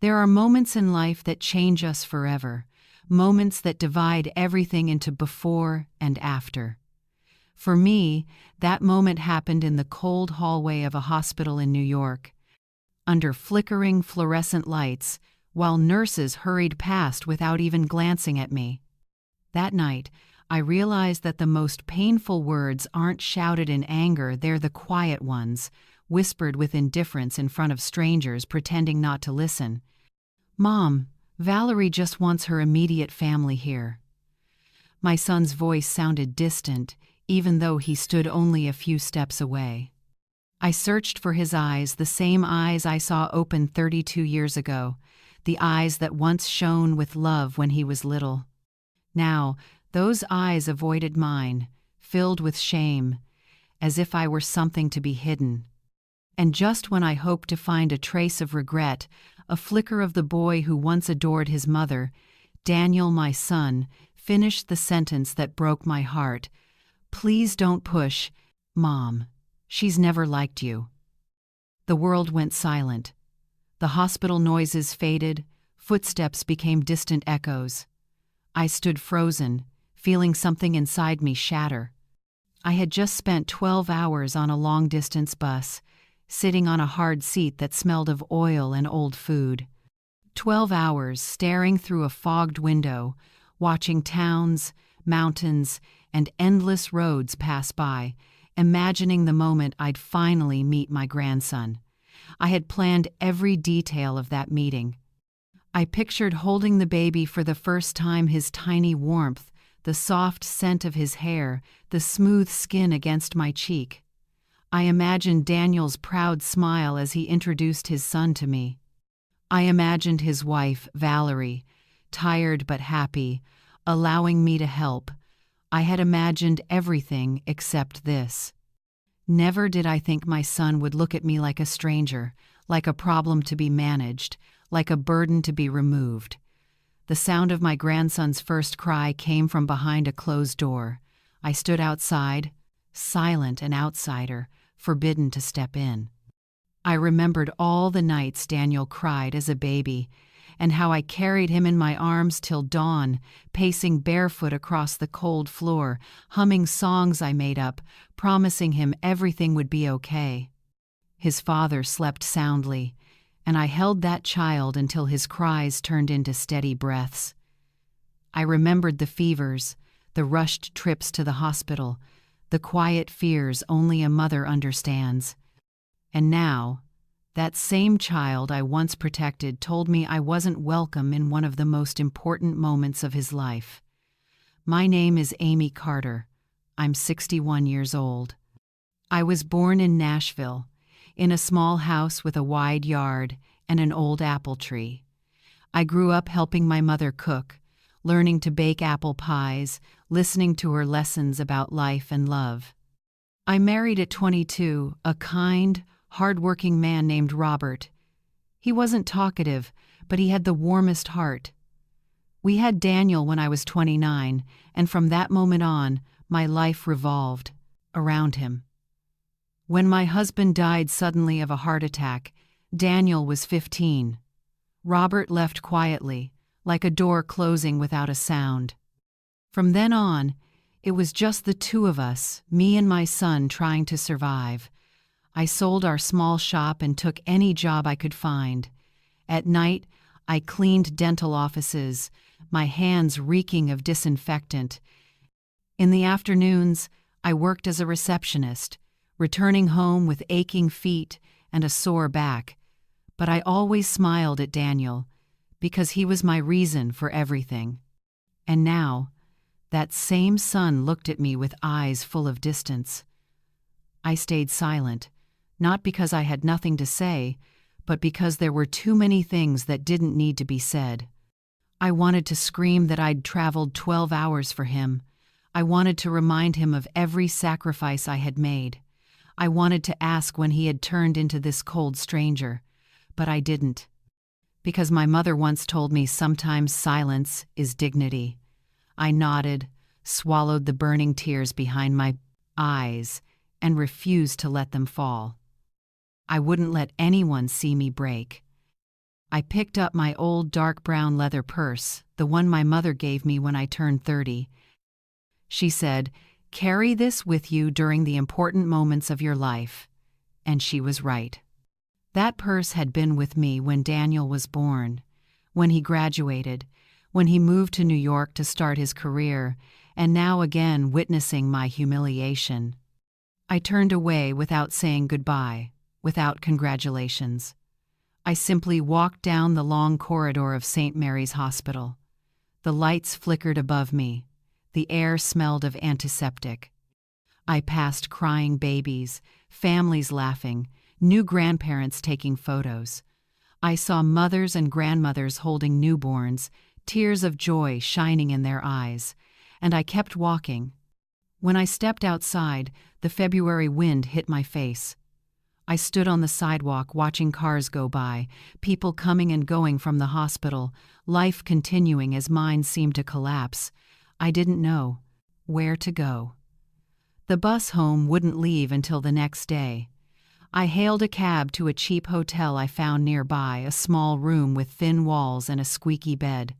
There are moments in life that change us forever, moments that divide everything into before and after. For me, that moment happened in the cold hallway of a hospital in New York, under flickering fluorescent lights, while nurses hurried past without even glancing at me. That night, I realized that the most painful words aren't shouted in anger, they're the quiet ones, whispered with indifference in front of strangers pretending not to listen. "Mom, Valerie just wants her immediate family here." My son's voice sounded distant, even though he stood only a few steps away. I searched for his eyes, the same eyes I saw open 32 years ago, the eyes that once shone with love when he was little. Now, those eyes avoided mine, filled with shame, as if I were something to be hidden. And just when I hoped to find a trace of regret, a flicker of the boy who once adored his mother, Daniel, my son, finished the sentence that broke my heart. "Please don't push, Mom. She's never liked you." The world went silent. The hospital noises faded, footsteps became distant echoes. I stood frozen, feeling something inside me shatter. I had just spent 12 hours on a long-distance bus, sitting on a hard seat that smelled of oil and old food. 12 hours staring through a fogged window, watching towns, mountains, and endless roads pass by, imagining the moment I'd finally meet my grandson. I had planned every detail of that meeting. I pictured holding the baby for the first time, his tiny warmth, the soft scent of his hair, the smooth skin against my cheek. I imagined Daniel's proud smile as he introduced his son to me. I imagined his wife, Valerie, tired but happy, allowing me to help. I had imagined everything except this. Never did I think my son would look at me like a stranger, like a problem to be managed, like a burden to be removed. The sound of my grandson's first cry came from behind a closed door. I stood outside, silent, an outsider, forbidden to step in. I remembered all the nights Daniel cried as a baby, and how I carried him in my arms till dawn, pacing barefoot across the cold floor, humming songs I made up, promising him everything would be okay. His father slept soundly, and I held that child until his cries turned into steady breaths. I remembered the fevers, the rushed trips to the hospital, the quiet fears only a mother understands. And now, that same child I once protected told me I wasn't welcome in one of the most important moments of his life. My name is Amy Carter. I'm 61 years old. I was born in Nashville, in a small house with a wide yard and an old apple tree. I grew up helping my mother cook, learning to bake apple pies, listening to her lessons about life and love. I married at 22 a kind, hard-working man named Robert. He wasn't talkative, but he had the warmest heart. We had Daniel when I was 29, and from that moment on, my life revolved around him. When my husband died suddenly of a heart attack, Daniel was 15. Robert left quietly, like a door closing without a sound. From then on, it was just the two of us, me and my son, trying to survive. I sold our small shop and took any job I could find. At night, I cleaned dental offices, my hands reeking of disinfectant. In the afternoons, I worked as a receptionist, returning home with aching feet and a sore back. But I always smiled at Daniel, because he was my reason for everything. And now, that same son looked at me with eyes full of distance. I stayed silent, not because I had nothing to say, but because there were too many things that didn't need to be said. I wanted to scream that I'd traveled 12 hours for him. I wanted to remind him of every sacrifice I had made. I wanted to ask when he had turned into this cold stranger, but I didn't. Because my mother once told me sometimes silence is dignity. I nodded, swallowed the burning tears behind my eyes, and refused to let them fall. I wouldn't let anyone see me break. I picked up my old dark brown leather purse, the one my mother gave me when I turned 30. She said, "Carry this with you during the important moments of your life." And she was right. That purse had been with me when Daniel was born, when he graduated, when he moved to New York to start his career, and now again witnessing my humiliation. I turned away without saying goodbye, without congratulations. I simply walked down the long corridor of St. Mary's Hospital. The lights flickered above me. The air smelled of antiseptic. I passed crying babies, families laughing, new grandparents taking photos. I saw mothers and grandmothers holding newborns, tears of joy shining in their eyes, and I kept walking. When I stepped outside, the February wind hit my face. I stood on the sidewalk watching cars go by, people coming and going from the hospital, life continuing as mine seemed to collapse. I didn't know where to go. The bus home wouldn't leave until the next day. I hailed a cab to a cheap hotel I found nearby, a small room with thin walls and a squeaky bed.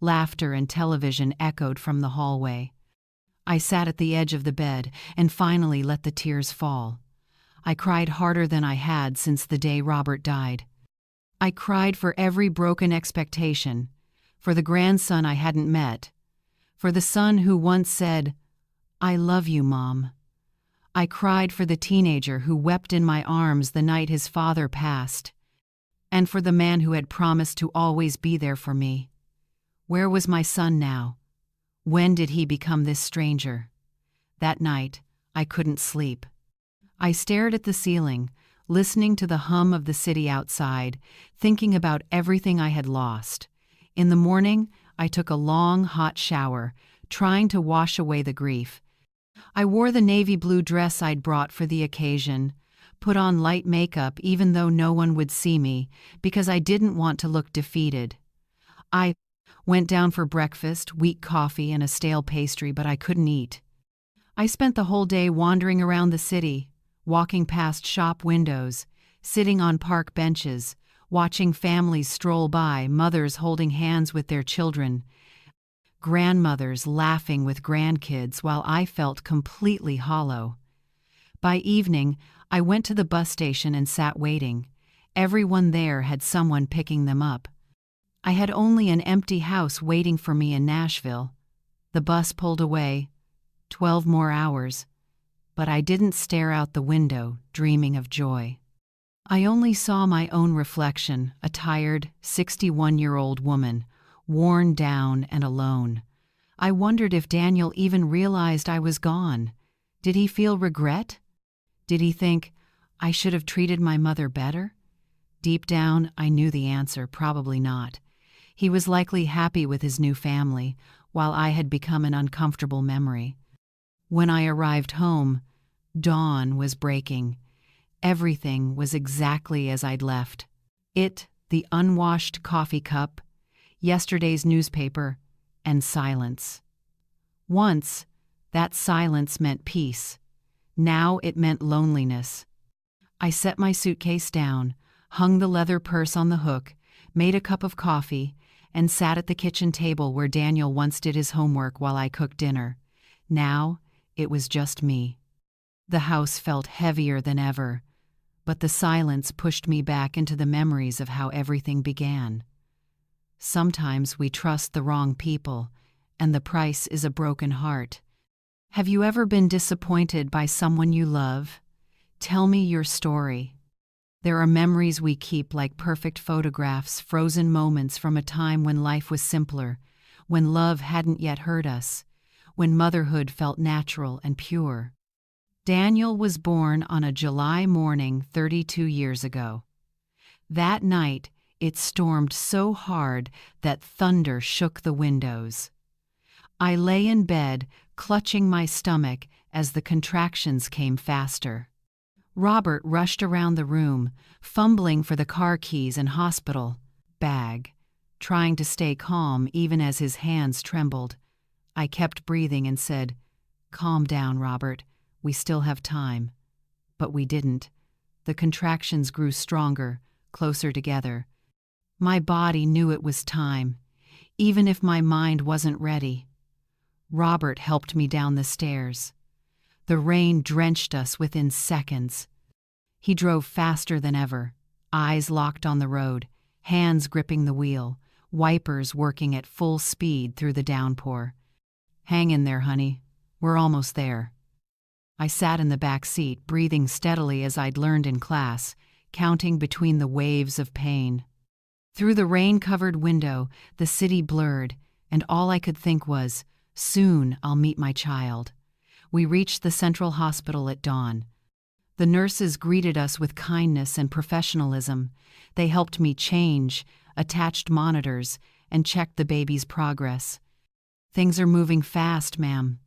Laughter and television echoed from the hallway. I sat at the edge of the bed and finally let the tears fall. I cried harder than I had since the day Robert died. I cried for every broken expectation, for the grandson I hadn't met, for the son who once said, "I love you, Mom." I cried for the teenager who wept in my arms the night his father passed, and for the man who had promised to always be there for me. Where was my son now? When did he become this stranger? That night, I couldn't sleep. I stared at the ceiling, listening to the hum of the city outside, thinking about everything I had lost. In the morning, I took a long, hot shower, trying to wash away the grief. I wore the navy blue dress I'd brought for the occasion, put on light makeup even though no one would see me, because I didn't want to look defeated. I went down for breakfast, weak coffee and a stale pastry, but I couldn't eat. I spent the whole day wandering around the city, walking past shop windows, sitting on park benches, watching families stroll by, mothers holding hands with their children, grandmothers laughing with grandkids while I felt completely hollow. By evening, I went to the bus station and sat waiting. Everyone there had someone picking them up. I had only an empty house waiting for me in Nashville. The bus pulled away. 12 more hours. But I didn't stare out the window, dreaming of joy. I only saw my own reflection, a tired, 61-year-old woman, worn down and alone. I wondered if Daniel even realized I was gone. Did he feel regret? Did he think, I should have treated my mother better? Deep down, I knew the answer, probably not. He was likely happy with his new family, while I had become an uncomfortable memory. When I arrived home, dawn was breaking. Everything was exactly as I'd left. It, the unwashed coffee cup, yesterday's newspaper, and silence. Once, that silence meant peace. Now it meant loneliness. I set my suitcase down, hung the leather purse on the hook, made a cup of coffee, and sat at the kitchen table where Daniel once did his homework while I cooked dinner. Now, it was just me. The house felt heavier than ever, but the silence pushed me back into the memories of how everything began. Sometimes we trust the wrong people, and the price is a broken heart. Have you ever been disappointed by someone you love? Tell me your story. There are memories we keep like perfect photographs, frozen moments from a time when life was simpler, when love hadn't yet hurt us, when motherhood felt natural and pure. Daniel was born on a July morning 32 years ago. That night, it stormed so hard that thunder shook the windows. I lay in bed, clutching my stomach as the contractions came faster. Robert rushed around the room, fumbling for the car keys and hospital bag, trying to stay calm even as his hands trembled. I kept breathing and said, "Calm down, Robert. We still have time." But we didn't. The contractions grew stronger, closer together. My body knew it was time, even if my mind wasn't ready. Robert helped me down the stairs. The rain drenched us within seconds. He drove faster than ever, eyes locked on the road, hands gripping the wheel, wipers working at full speed through the downpour. "Hang in there, honey. We're almost there." I sat in the back seat, breathing steadily as I'd learned in class, counting between the waves of pain. Through the rain-covered window, the city blurred, and all I could think was, soon I'll meet my child. We reached the Central Hospital at dawn. The nurses greeted us with kindness and professionalism. They helped me change, attached monitors, and checked the baby's progress. "Things are moving fast, ma'am.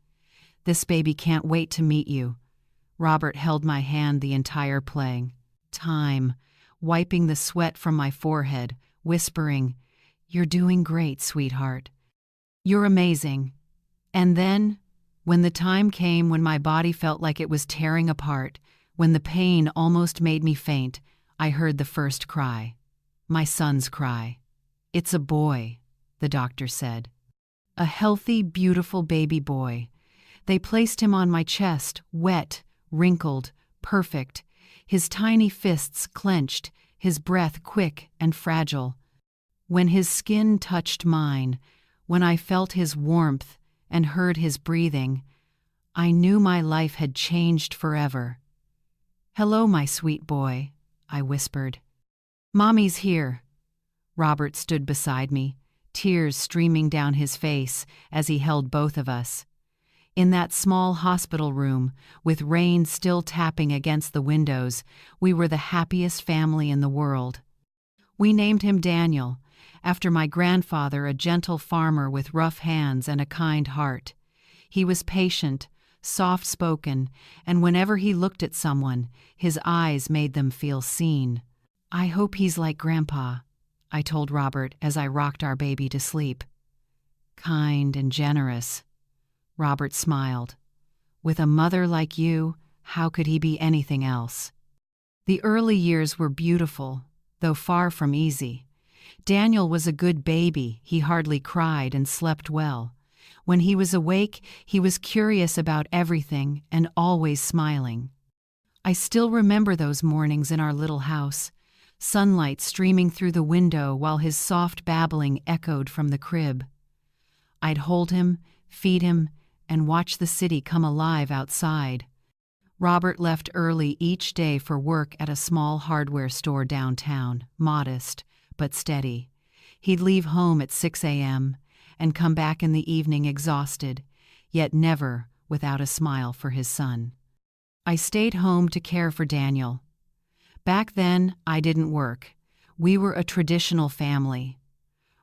This baby can't wait to meet you." Robert held my hand the entire playing time, wiping the sweat from my forehead, whispering, "You're doing great, sweetheart. You're amazing." And then, when the time came when my body felt like it was tearing apart, when the pain almost made me faint, I heard the first cry. My son's cry. "It's a boy," the doctor said. A healthy, beautiful baby boy. They placed him on my chest, wet, wrinkled, perfect, his tiny fists clenched, his breath quick and fragile. When his skin touched mine, when I felt his warmth and heard his breathing, I knew my life had changed forever. "Hello, my sweet boy," I whispered. "Mommy's here." Robert stood beside me, tears streaming down his face as he held both of us. In that small hospital room, with rain still tapping against the windows, we were the happiest family in the world. We named him Daniel, after my grandfather, a gentle farmer with rough hands and a kind heart. He was patient, soft-spoken, and whenever he looked at someone, his eyes made them feel seen. "I hope he's like Grandpa," I told Robert as I rocked our baby to sleep. "Kind and generous." Robert smiled. "With a mother like you, how could he be anything else?" The early years were beautiful, though far from easy. Daniel was a good baby. He hardly cried and slept well. When he was awake, he was curious about everything and always smiling. I still remember those mornings in our little house, sunlight streaming through the window while his soft babbling echoed from the crib. I'd hold him, feed him, and watch the city come alive outside. Robert left early each day for work at a small hardware store downtown, modest but steady. He'd leave home at 6 a.m. and come back in the evening exhausted, yet never without a smile for his son. I stayed home to care for Daniel. Back then, I didn't work. We were a traditional family.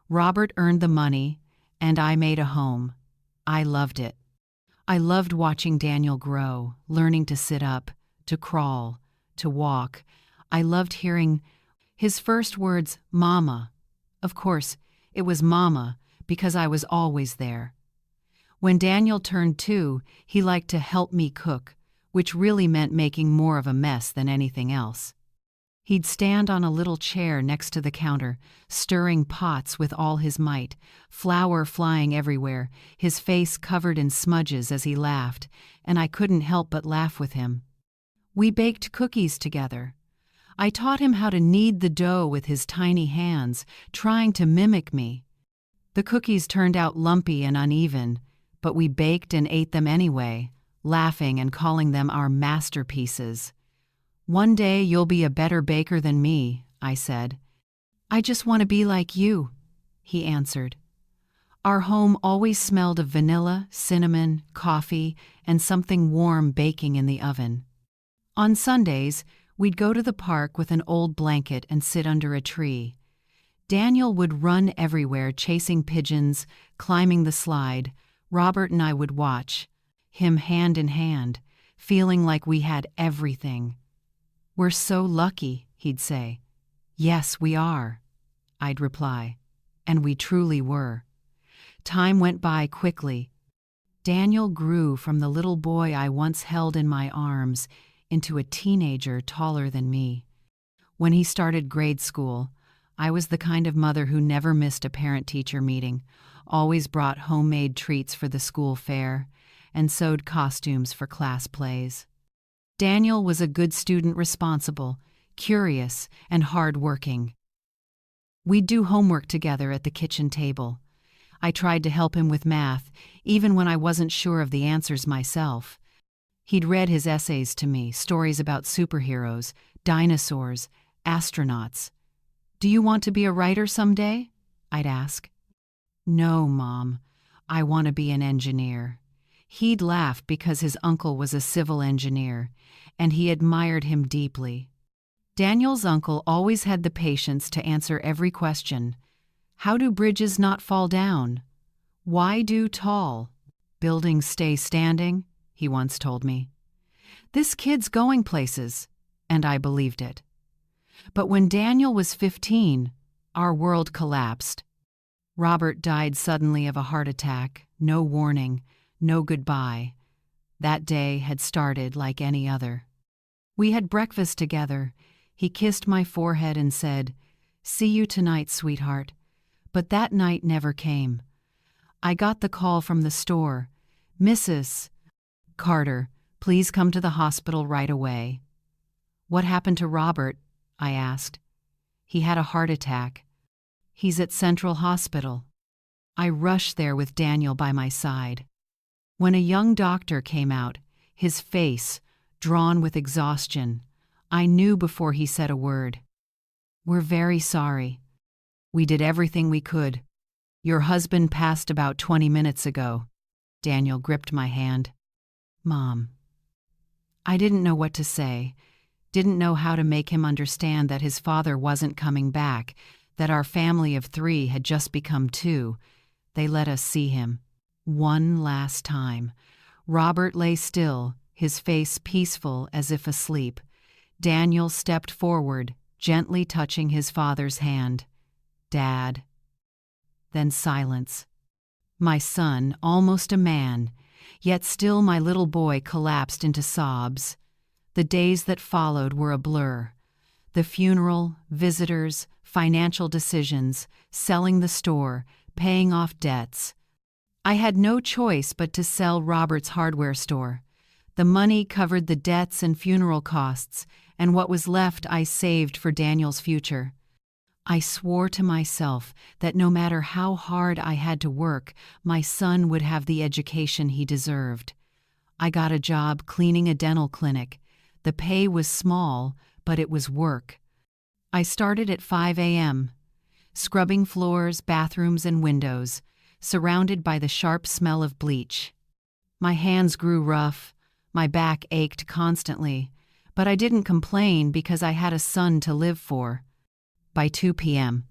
Robert earned the money, and I made a home. I loved it. I loved watching Daniel grow, learning to sit up, to crawl, to walk. I loved hearing his first words, "Mama." Of course, it was Mama, because I was always there. When Daniel turned 2, he liked to help me cook, which really meant making more of a mess than anything else. He'd stand on a little chair next to the counter, stirring pots with all his might, flour flying everywhere, his face covered in smudges as he laughed, and I couldn't help but laugh with him. We baked cookies together. I taught him how to knead the dough with his tiny hands, trying to mimic me. The cookies turned out lumpy and uneven, but we baked and ate them anyway, laughing and calling them our masterpieces. "One day you'll be a better baker than me," I said. "I just want to be like you," he answered. Our home always smelled of vanilla, cinnamon, coffee, and something warm baking in the oven. On Sundays, we'd go to the park with an old blanket and sit under a tree. Daniel would run everywhere, chasing pigeons, climbing the slide. Robert and I would watch, him hand in hand, feeling like we had everything. "We're so lucky," he'd say. "Yes, we are," I'd reply, and we truly were. Time went by quickly. Daniel grew from the little boy I once held in my arms into a teenager taller than me. When he started grade school, I was the kind of mother who never missed a parent-teacher meeting, always brought homemade treats for the school fair, and sewed costumes for class plays. Daniel was a good student, responsible, curious, and hard-working. We'd do homework together at the kitchen table. I tried to help him with math, even when I wasn't sure of the answers myself. He'd read his essays to me, stories about superheroes, dinosaurs, astronauts. "Do you want to be a writer someday?" I'd ask. "No, Mom. I want to be an engineer." He'd laugh because his uncle was a civil engineer, and he admired him deeply. Daniel's uncle always had the patience to answer every question. How do bridges not fall down? Why do tall buildings stay standing? He once told me. This kid's going places, and I believed it. But when Daniel was 15, our world collapsed. Robert died suddenly of a heart attack, no warning, no goodbye. That day had started like any other. We had breakfast together. He kissed my forehead and said, "See you tonight, sweetheart." But that night never came. I got the call from the store. "Mrs. Carter, please come to the hospital right away." "What happened to Robert?" I asked. "He had a heart attack. He's at Central Hospital." I rushed there with Daniel by my side. When a young doctor came out, his face drawn with exhaustion, I knew before he said a word. "We're very sorry. We did everything we could. Your husband passed about 20 minutes ago." Daniel gripped my hand. "Mom." I didn't know what to say, didn't know how to make him understand that his father wasn't coming back, that our family of 3 had just become 2. They let us see him. One last time. Robert lay still, his face peaceful as if asleep. Daniel stepped forward, gently touching his father's hand. "Dad." Then silence. My son, almost a man, yet still my little boy, collapsed into sobs. The days that followed were a blur. The funeral, visitors, financial decisions, selling the store, paying off debts. I had no choice but to sell Robert's hardware store. The money covered the debts and funeral costs, and what was left I saved for Daniel's future. I swore to myself that no matter how hard I had to work, my son would have the education he deserved. I got a job cleaning a dental clinic. The pay was small, but it was work. I started at 5 a.m., scrubbing floors, bathrooms, and windows, surrounded by the sharp smell of bleach. My hands grew rough, my back ached constantly, but I didn't complain because I had a son to live for. By 2 p.m.,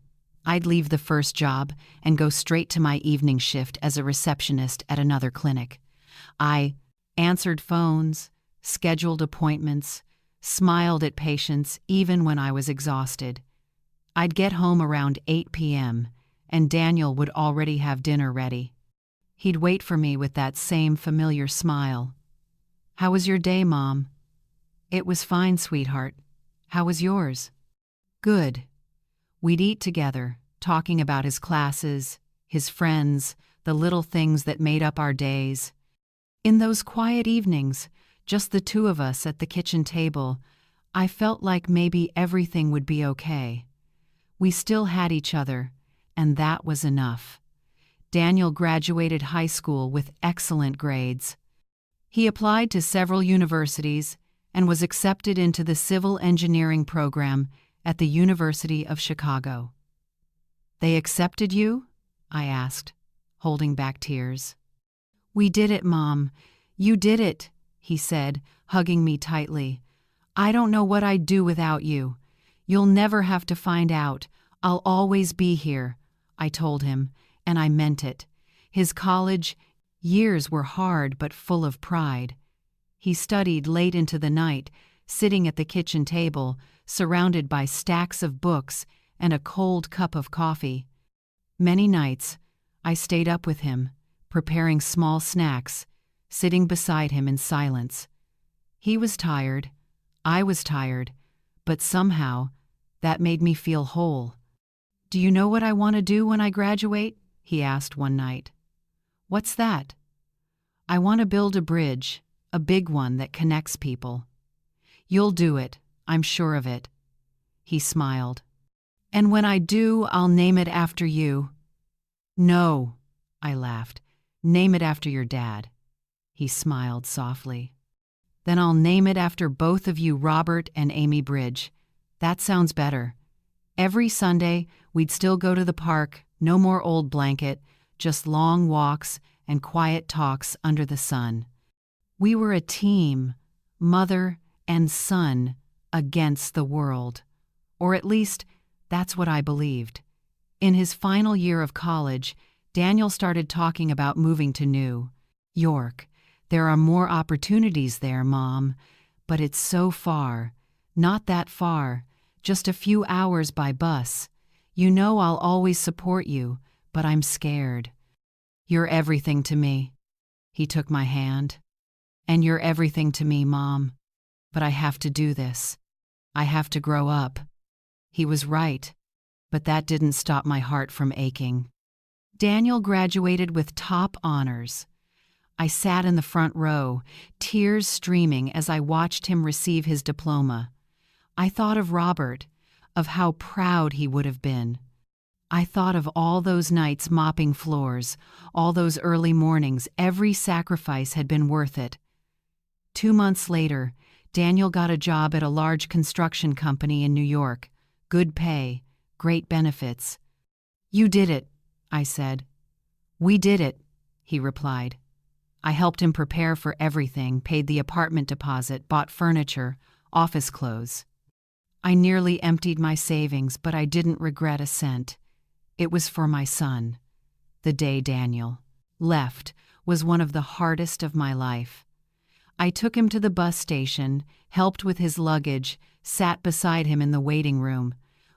I'd leave the first job and go straight to my evening shift as a receptionist at another clinic. I answered phones, scheduled appointments, smiled at patients even when I was exhausted. I'd get home around 8 p.m., and Daniel would already have dinner ready. He'd wait for me with that same familiar smile. "How was your day, Mom?" "It was fine, sweetheart. How was yours?" "Good." We'd eat together, talking about his classes, his friends, the little things that made up our days. In those quiet evenings, just the 2 of us at the kitchen table, I felt like maybe everything would be okay. We still had each other, and that was enough. Daniel graduated high school with excellent grades. He applied to several universities and was accepted into the civil engineering program at the University of Chicago. "They accepted you?" I asked, holding back tears. "We did it, Mom. You did it," he said, hugging me tightly. "I don't know what I'd do without you. You'll never have to find out. I'll always be here," I told him, and I meant it. His college years were hard but full of pride. He studied late into the night, sitting at the kitchen table, surrounded by stacks of books and a cold cup of coffee. Many nights, I stayed up with him, preparing small snacks, sitting beside him in silence. He was tired, I was tired, but somehow that made me feel whole. "Do you know what I want to do when I graduate?" he asked one night. "What's that?" "I want to build a bridge, a big one that connects people." "You'll do it, I'm sure of it." He smiled. "And when I do, I'll name it after you." "No," I laughed. "Name it after your dad." He smiled softly. "Then I'll name it after both of you, Robert and Amy Bridge. That sounds better." Every Sunday, we'd still go to the park, no more old blanket, just long walks and quiet talks under the sun. We were a team, mother and son, against the world. Or at least, that's what I believed. In his final year of college, Daniel started talking about moving to New York. "There are more opportunities there, Mom, but it's so far. Not that far, just a few hours by bus. You know I'll always support you, but I'm scared." "You're everything to me." He took my hand. "And you're everything to me, Mom. But I have to do this. I have to grow up." He was right, but that didn't stop my heart from aching. Daniel graduated with top honors. I sat in the front row, tears streaming as I watched him receive his diploma. I thought of Robert, of how proud he would have been. I thought of all those nights mopping floors, all those early mornings. Every sacrifice had been worth it. 2 months later, Daniel got a job at a large construction company in New York. Good pay, great benefits. "You did it," I said. "We did it," he replied. I helped him prepare for everything, paid the apartment deposit, bought furniture, office clothes. I nearly emptied my savings, but I didn't regret a cent. It was for my son. The day Daniel left was one of the hardest of my life. I took him to the bus station, helped with his luggage, sat beside him in the waiting room.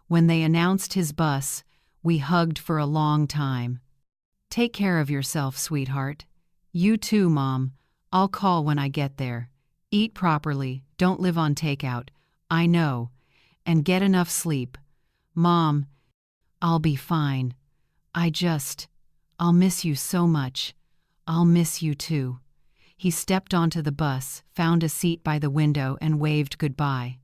When they announced his bus, we hugged for a long time. "Take care of yourself, sweetheart." "You too, Mom. I'll call when I get there. Eat properly, don't live on takeout." "I know. And get enough sleep." "Mom, I'll be fine. I'll miss you so much." "I'll miss you too." He stepped onto the bus, found a seat by the window, and waved goodbye.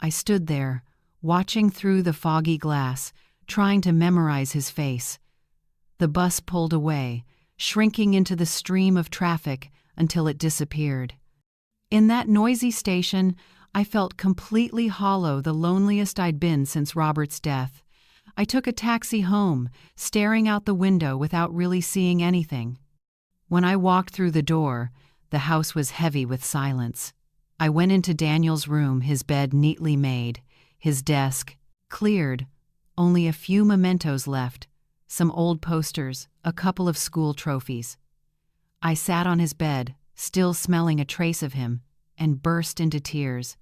I stood there, watching through the foggy glass, trying to memorize his face. The bus pulled away, shrinking into the stream of traffic until it disappeared. In that noisy station, I felt completely hollow, the loneliest I'd been since Robert's death. I took a taxi home, staring out the window without really seeing anything. When I walked through the door, the house was heavy with silence. I went into Daniel's room, his bed neatly made, his desk cleared, only a few mementos left, some old posters, a couple of school trophies. I sat on his bed, still smelling a trace of him, and burst into tears.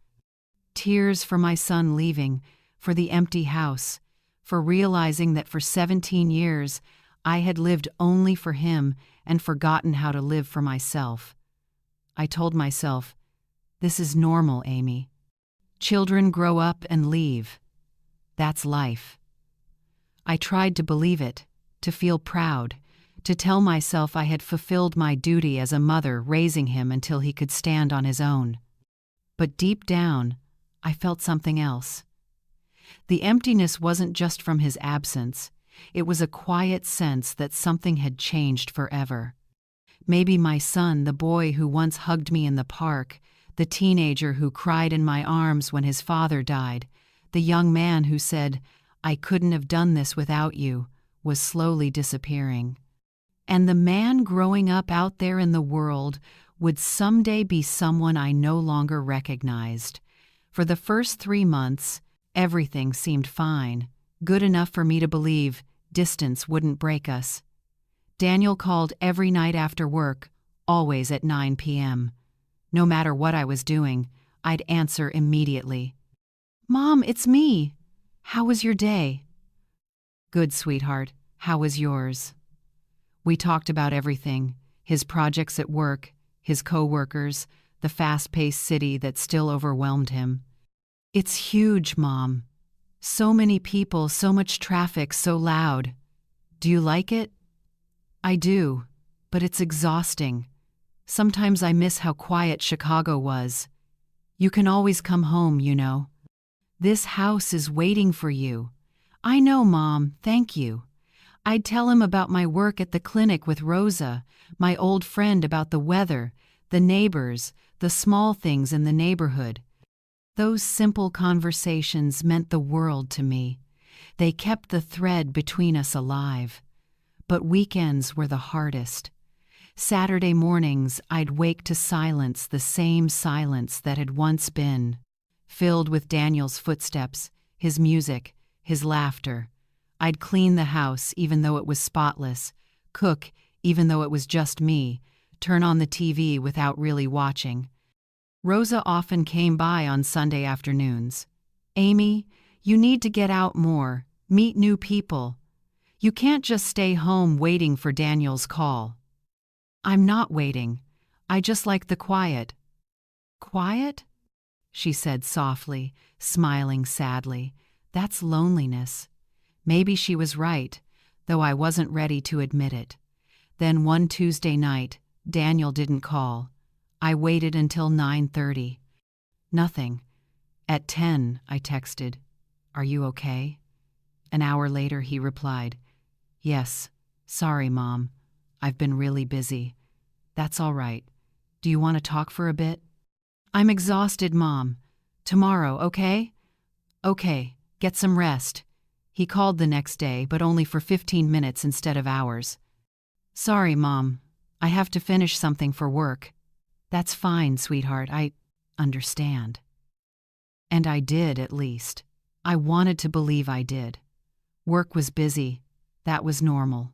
Tears for my son leaving, for the empty house, for realizing that for 17 years I had lived only for him and forgotten how to live for myself. I told myself, "This is normal, Amy. Children grow up and leave. That's life." I tried to believe it, to feel proud, to tell myself I had fulfilled my duty as a mother, raising him until he could stand on his own. But deep down, I felt something else. The emptiness wasn't just from his absence. It was a quiet sense that something had changed forever. Maybe my son, the boy who once hugged me in the park, the teenager who cried in my arms when his father died, the young man who said, "I couldn't have done this without you," was slowly disappearing. And the man growing up out there in the world would someday be someone I no longer recognized. For the first 3 months, everything seemed fine, good enough for me to believe distance wouldn't break us. Daniel called every night after work, always at 9 p.m. No matter what I was doing, I'd answer immediately. "Mom, it's me. How was your day?" "Good, sweetheart. How was yours?" We talked about everything, his projects at work, his co-workers, the fast-paced city that still overwhelmed him. "It's huge, Mom." So many people, so much traffic, so loud. Do you like it? I do, but it's exhausting. Sometimes I miss how quiet Chicago was. You can always come home, you know. This house is waiting for you. I know, Mom, thank you. I'd tell him about my work at the clinic with Rosa, my old friend, about the weather, the neighbors, the small things in the neighborhood. Those simple conversations meant the world to me. They kept the thread between us alive. But weekends were the hardest. Saturday mornings, I'd wake to silence, the same silence that had once been, filled with Daniel's footsteps, his music, his laughter. I'd clean the house even though it was spotless, cook even though it was just me, turn on the TV without really watching. Rosa often came by on Sunday afternoons. Amy, you need to get out more, meet new people. You can't just stay home waiting for Daniel's call. I'm not waiting. I just like the quiet. Quiet? She said softly, smiling sadly. That's loneliness. Maybe she was right, though I wasn't ready to admit it. Then one Tuesday night, Daniel didn't call. I waited until 9:30. Nothing. At 10, I texted, "Are you okay?" An hour later, he replied, "Yes, sorry, Mom. I've been really busy." "That's all right. Do you want to talk for a bit?" "I'm exhausted, Mom. Tomorrow, okay?" "Okay, get some rest." He called the next day, but only for 15 minutes instead of hours. "Sorry, Mom. I have to finish something for work." "That's fine, sweetheart. I understand." And I did, at least. I wanted to believe I did. Work was busy. That was normal.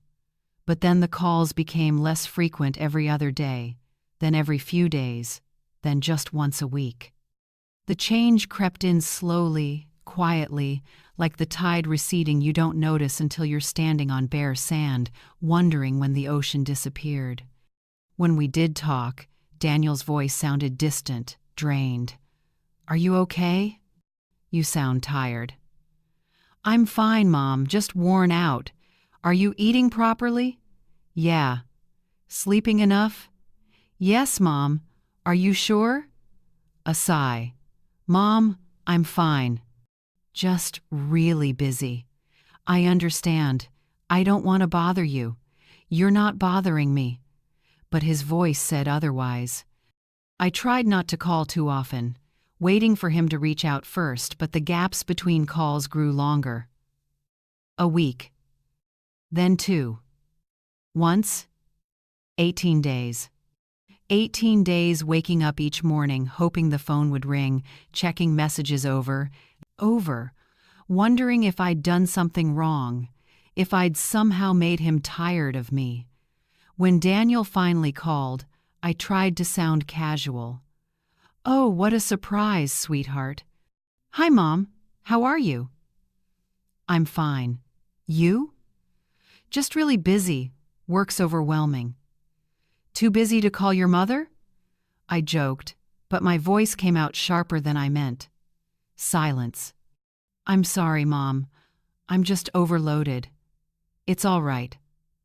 But then the calls became less frequent every other day, then every few days, then just once a week. The change crept in slowly, quietly, like the tide receding you don't notice until you're standing on bare sand, wondering when the ocean disappeared. When we did talk, Daniel's voice sounded distant, drained. "Are you okay?" "You sound tired." "I'm fine, Mom, just worn out. Are you eating properly?" "Yeah." "Sleeping enough?" "Yes, Mom. Are you sure?" A sigh. "Mom, I'm fine. Just really busy. I understand. I don't want to bother you. You're not bothering me." But his voice said otherwise. I tried not to call too often, waiting for him to reach out first, but the gaps between calls grew longer. A week. Then 2. Once. 18 days. 18 days waking up each morning, hoping the phone would ring, checking messages over, wondering if I'd done something wrong, if I'd somehow made him tired of me. When Daniel finally called, I tried to sound casual. "Oh, what a surprise, sweetheart." "Hi, Mom. How are you?" "I'm fine. You?" "Just really busy. Work's overwhelming." "Too busy to call your mother?" I joked, but my voice came out sharper than I meant. Silence. "I'm sorry, Mom. I'm just overloaded." "It's all right.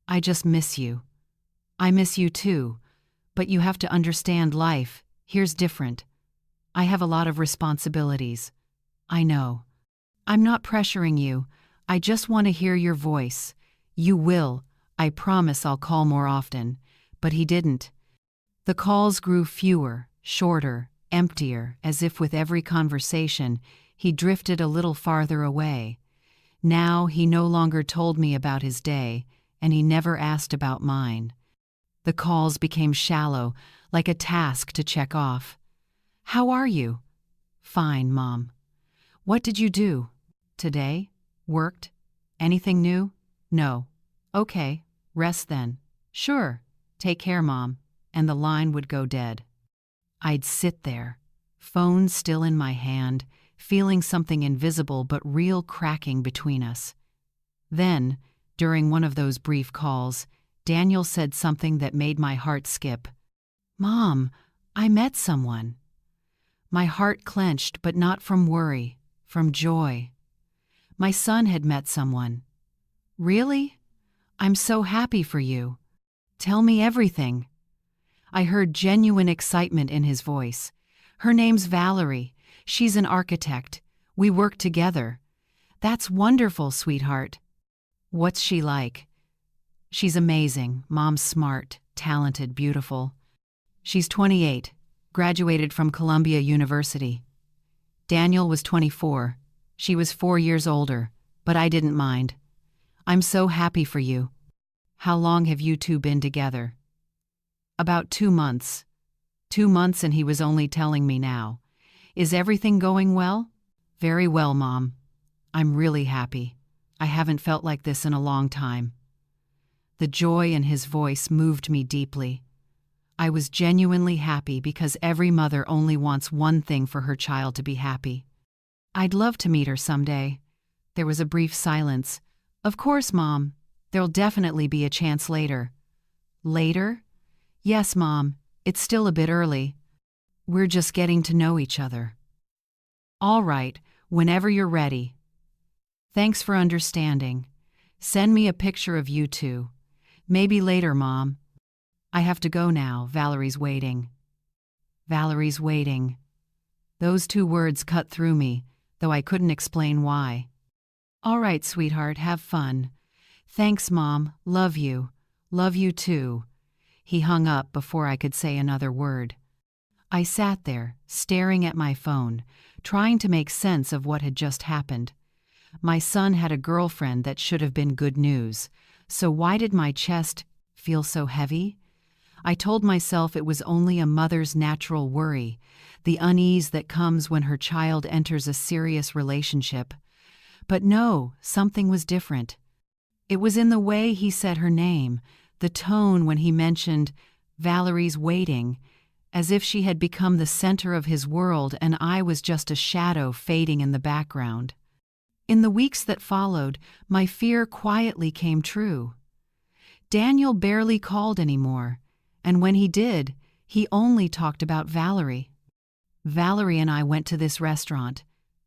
I just miss you." "I miss you too, but you have to understand life. Here's different. I have a lot of responsibilities." "I know. I'm not pressuring you. I just want to hear your voice. You will. I promise I'll call more often." But he didn't. The calls grew fewer, shorter, emptier, as if with every conversation, he drifted a little farther away. Now he no longer told me about his day, and he never asked about mine. The calls became shallow, like a task to check off. "How are you?" "Fine, Mom." "What did you do today? Worked? Anything new?" "No." "Okay, rest then." "Sure. Take care, Mom." And the line would go dead. I'd sit there, phone still in my hand, feeling something invisible but real cracking between us. Then, during one of those brief calls, Daniel said something that made my heart skip. "Mom, I met someone." My heart clenched, but not from worry, from joy. My son had met someone. Really? I'm so happy for you. Tell me everything. I heard genuine excitement in his voice. Her name's Valerie. She's an architect. We work together. That's wonderful, sweetheart. What's she like? She's amazing. Mom's smart, talented, beautiful. She's 28, graduated from Columbia University. Daniel was 24. She was 4 years older, but I didn't mind. I'm so happy for you. How long have you two been together? About 2 months. 2 months and he was only telling me now. Is everything going well? Very well, Mom. I'm really happy. I haven't felt like this in a long time. The joy in his voice moved me deeply. I was genuinely happy because every mother only wants one thing for her child to be happy. I'd love to meet her someday. There was a brief silence. Of course, Mom. There'll definitely be a chance later. Later? Yes, Mom. It's still a bit early. We're just getting to know each other. All right, whenever you're ready. Thanks for understanding. Send me a picture of you two. Maybe later, Mom. I have to go now. Valerie's waiting. Valerie's waiting. Those 2 words cut through me, though I couldn't explain why. All right, sweetheart, have fun. Thanks, Mom. Love you. Love you too. He hung up before I could say another word. I sat there, staring at my phone, trying to make sense of what had just happened. My son had a girlfriend that should have been good news, so why did my chest feel so heavy? I told myself it was only a mother's natural worry, the unease that comes when her child enters a serious relationship. But no, something was different. It was in the way he said her name, the tone when he mentioned Valerie's waiting, as if she had become the center of his world and I was just a shadow fading in the background. In the weeks that followed, my fear quietly came true. Daniel barely called anymore, and when he did, he only talked about Valerie. Valerie and I went to this restaurant.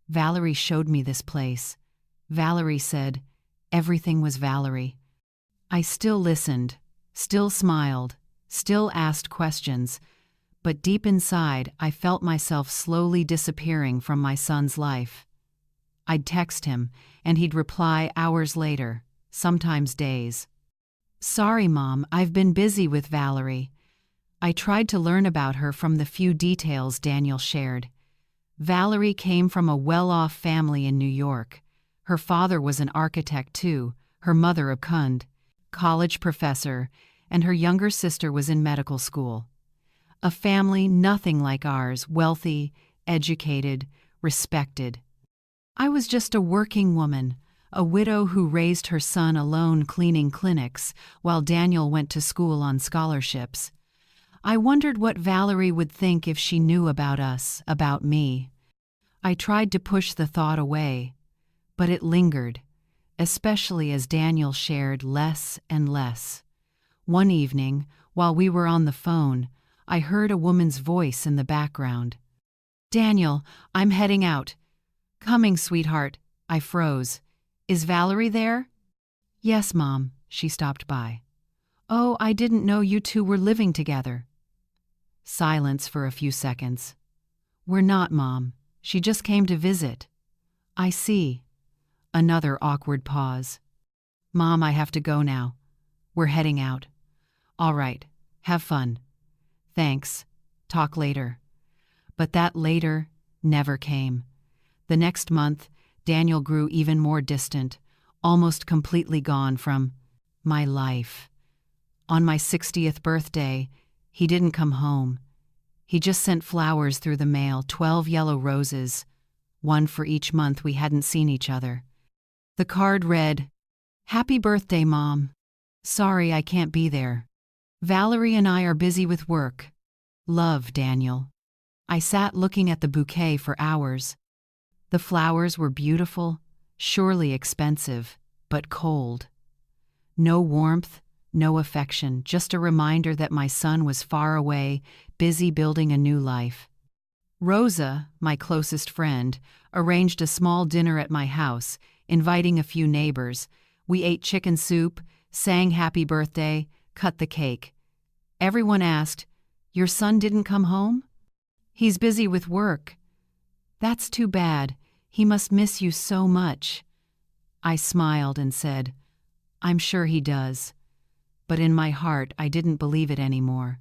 Valerie showed me this place. Valerie said, everything was Valerie. I still listened, still smiled, still asked questions, but deep inside I felt myself slowly disappearing from my son's life. I'd text him, and he'd reply hours later, sometimes days. Sorry, Mom, I've been busy with Valerie. I tried to learn about her from the few details Daniel shared. Valerie came from a well-off family in New York. Her father was an architect too, her mother a college professor, and her younger sister was in medical school. A family nothing like ours, wealthy, educated, respected. I was just a working woman, a widow who raised her son alone cleaning clinics while Daniel went to school on scholarships. I wondered what Valerie would think if she knew about us, about me. I tried to push the thought away, but it lingered, especially as Daniel shared less and less. One evening, while we were on the phone, I heard a woman's voice in the background. Daniel, I'm heading out. Coming, sweetheart. I froze. Is Valerie there? Yes, Mom. She stopped by. Oh, I didn't know you two were living together. Silence for a few seconds. We're not, Mom. She just came to visit. I see. Another awkward pause. Mom, I have to go now. We're heading out. All right. Have fun. Thanks. Talk later. But that later never came. The next month, Daniel grew even more distant, almost completely gone from my life. On my 60th birthday, he didn't come home. He just sent flowers through the mail, 12 yellow roses, one for each month we hadn't seen each other. The card read, Happy birthday, Mom. Sorry I can't be there. Valerie and I are busy with work. Love, Daniel. I sat looking at the bouquet for hours. The flowers were beautiful, surely expensive, but cold. No warmth, no affection, just a reminder that my son was far away, busy building a new life. Rosa, my closest friend, arranged a small dinner at my house, inviting a few neighbors. We ate chicken soup, sang happy birthday, cut the cake. Everyone asked, "Your son didn't come home?" "He's busy with work." "That's too bad. He must miss you so much." I smiled and said, "I'm sure he does." But in my heart, I didn't believe it anymore.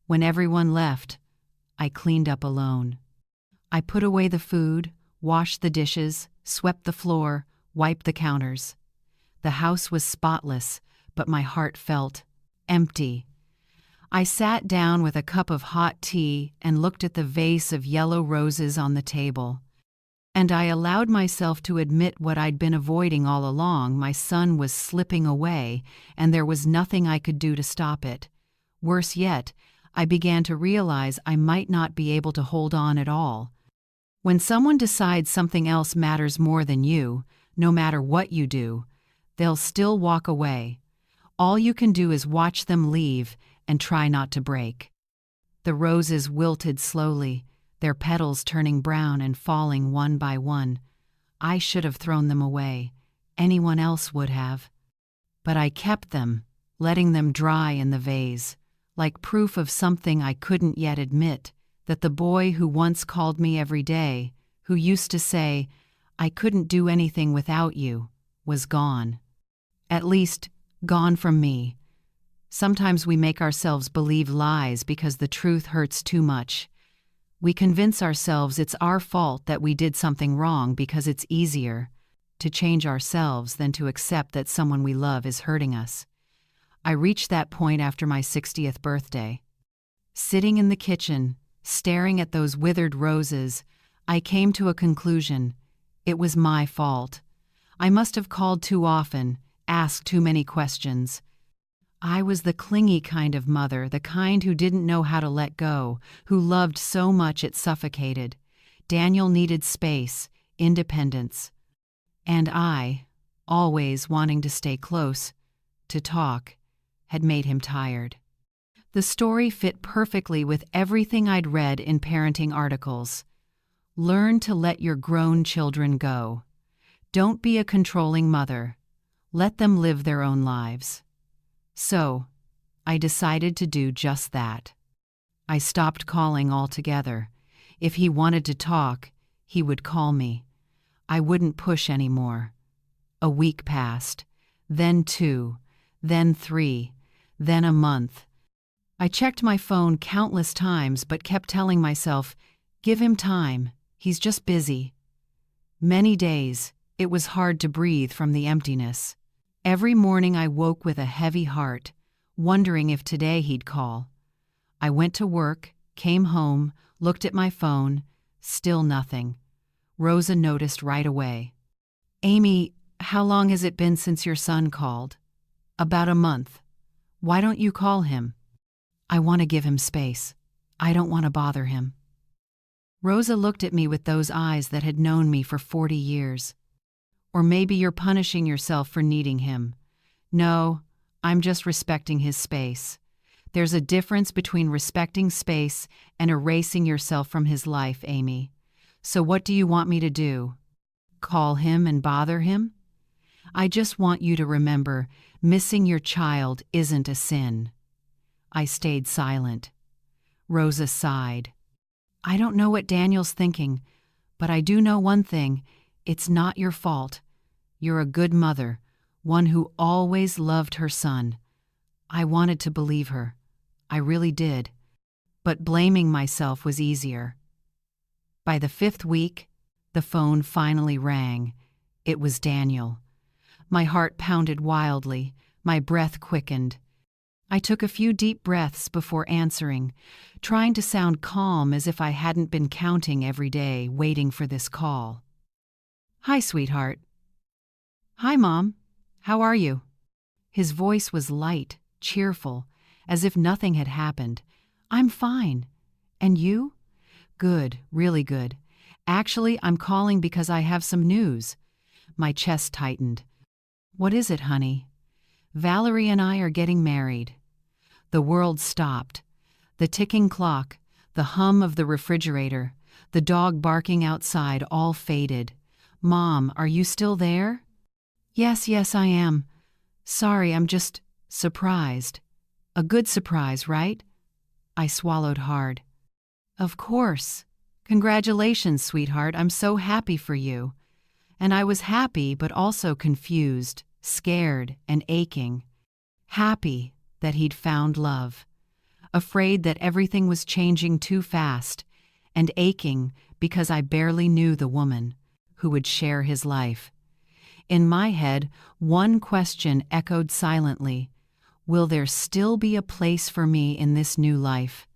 When everyone left, I cleaned up alone. I put away the food, washed the dishes, swept the floor, wiped the counters. The house was spotless, but my heart felt empty. I sat down with a cup of hot tea and looked at the vase of yellow roses on the table. And I allowed myself to admit what I'd been avoiding all along. My son was slipping away, and there was nothing I could do to stop it. Worse yet, I began to realize I might not be able to hold on at all. When someone decides something else matters more than you, no matter what you do, they'll still walk away. All you can do is watch them leave and try not to break. The roses wilted slowly, their petals turning brown and falling one by one. I should have thrown them away. Anyone else would have. But I kept them, letting them dry in the vase, like proof of something I couldn't yet admit, that the boy who once called me every day, who used to say, "I couldn't do anything without you," was gone. At least, gone from me. Sometimes we make ourselves believe lies because the truth hurts too much. We convince ourselves it's our fault that we did something wrong because it's easier to change ourselves than to accept that someone we love is hurting us. I reached that point after my 60th birthday. Sitting in the kitchen, staring at those withered roses, I came to a conclusion. It was my fault. I must have called too often, asked too many questions. I was the clingy kind of mother, the kind who didn't know how to let go, who loved so much it suffocated. Daniel needed space, independence. And I, always wanting to stay close, to talk, had made him tired. The story fit perfectly with everything I'd read in parenting articles. Learn to let your grown children go. Don't be a controlling mother. Let them live their own lives. So, I decided to do just that. I stopped calling altogether. If he wanted to talk, he would call me. I wouldn't push anymore. A week passed, then 2, then 3, then a month. I checked my phone countless times but kept telling myself, "Give him time, he's just busy." Many days, it was hard to breathe from the emptiness. Every morning I woke with a heavy heart, wondering if today he'd call. I went to work, came home, looked at my phone, still nothing. Rosa noticed right away. "Amy, how long has it been since your son called?" "About a month." "Why don't you call him?" "I want to give him space. I don't want to bother him." Rosa looked at me with those eyes that had known me for 40 years. "Or maybe you're punishing yourself for needing him." "No, I'm just respecting his space." There's a difference between respecting space and erasing yourself from his life, Amy. So what do you want me to do? Call him and bother him? I just want you to remember, missing your child isn't a sin. I stayed silent. Rosa sighed. "I don't know what Daniel's thinking, but I do know one thing. It's not your fault. You're a good mother, one who always loved her son." I wanted to believe her. I really did. But blaming myself was easier. By the 5th week, the phone finally rang. It was Daniel. My heart pounded wildly, my breath quickened. I took a few deep breaths before answering, trying to sound calm as if I hadn't been counting every day, waiting for this call. "Hi, sweetheart." "Hi, Mom. How are you?" His voice was light, cheerful, as if nothing had happened. "I'm fine. And you?" "Good, really good. Actually, I'm calling because I have some news." My chest tightened. "What is it, honey?" "Valerie and I are getting married." The world stopped. The ticking clock, the hum of the refrigerator, the dog barking outside all faded. "Mom, are you still there?" Yes, I am. Sorry, I'm just surprised. A good surprise, right? I swallowed hard. Of course. Congratulations, sweetheart. I'm so happy for you. And I was happy, but also confused, scared, and aching. Happy that he'd found love. Afraid that everything was changing too fast, and aching because I barely knew the woman who would share his life. In my head, one question echoed silently. Will there still be a place for me in this new life?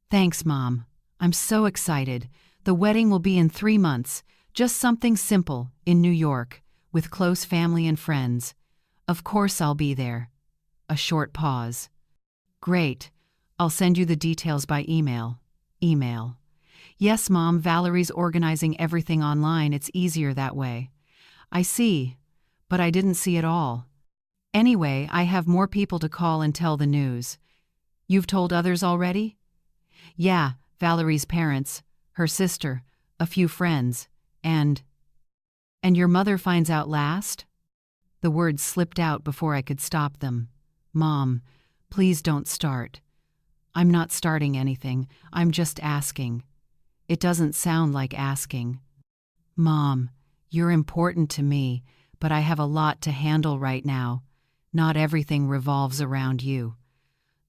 Thanks, Mom. I'm so excited. The wedding will be in 3 months. Just something simple, in New York, with close family and friends. Of course I'll be there. A short pause. Great. I'll send you the details by email. Email. Yes, Mom, Valerie's organizing everything online. It's easier that way. I see, but I didn't see it all. Anyway, I have more people to call and tell the news. You've told others already? Yeah, Valerie's parents, her sister, a few friends, and your mother finds out last? The words slipped out before I could stop them. Mom, please don't start. I'm not starting anything, I'm just asking. It doesn't sound like asking. Mom, you're important to me, but I have a lot to handle right now. Not everything revolves around you.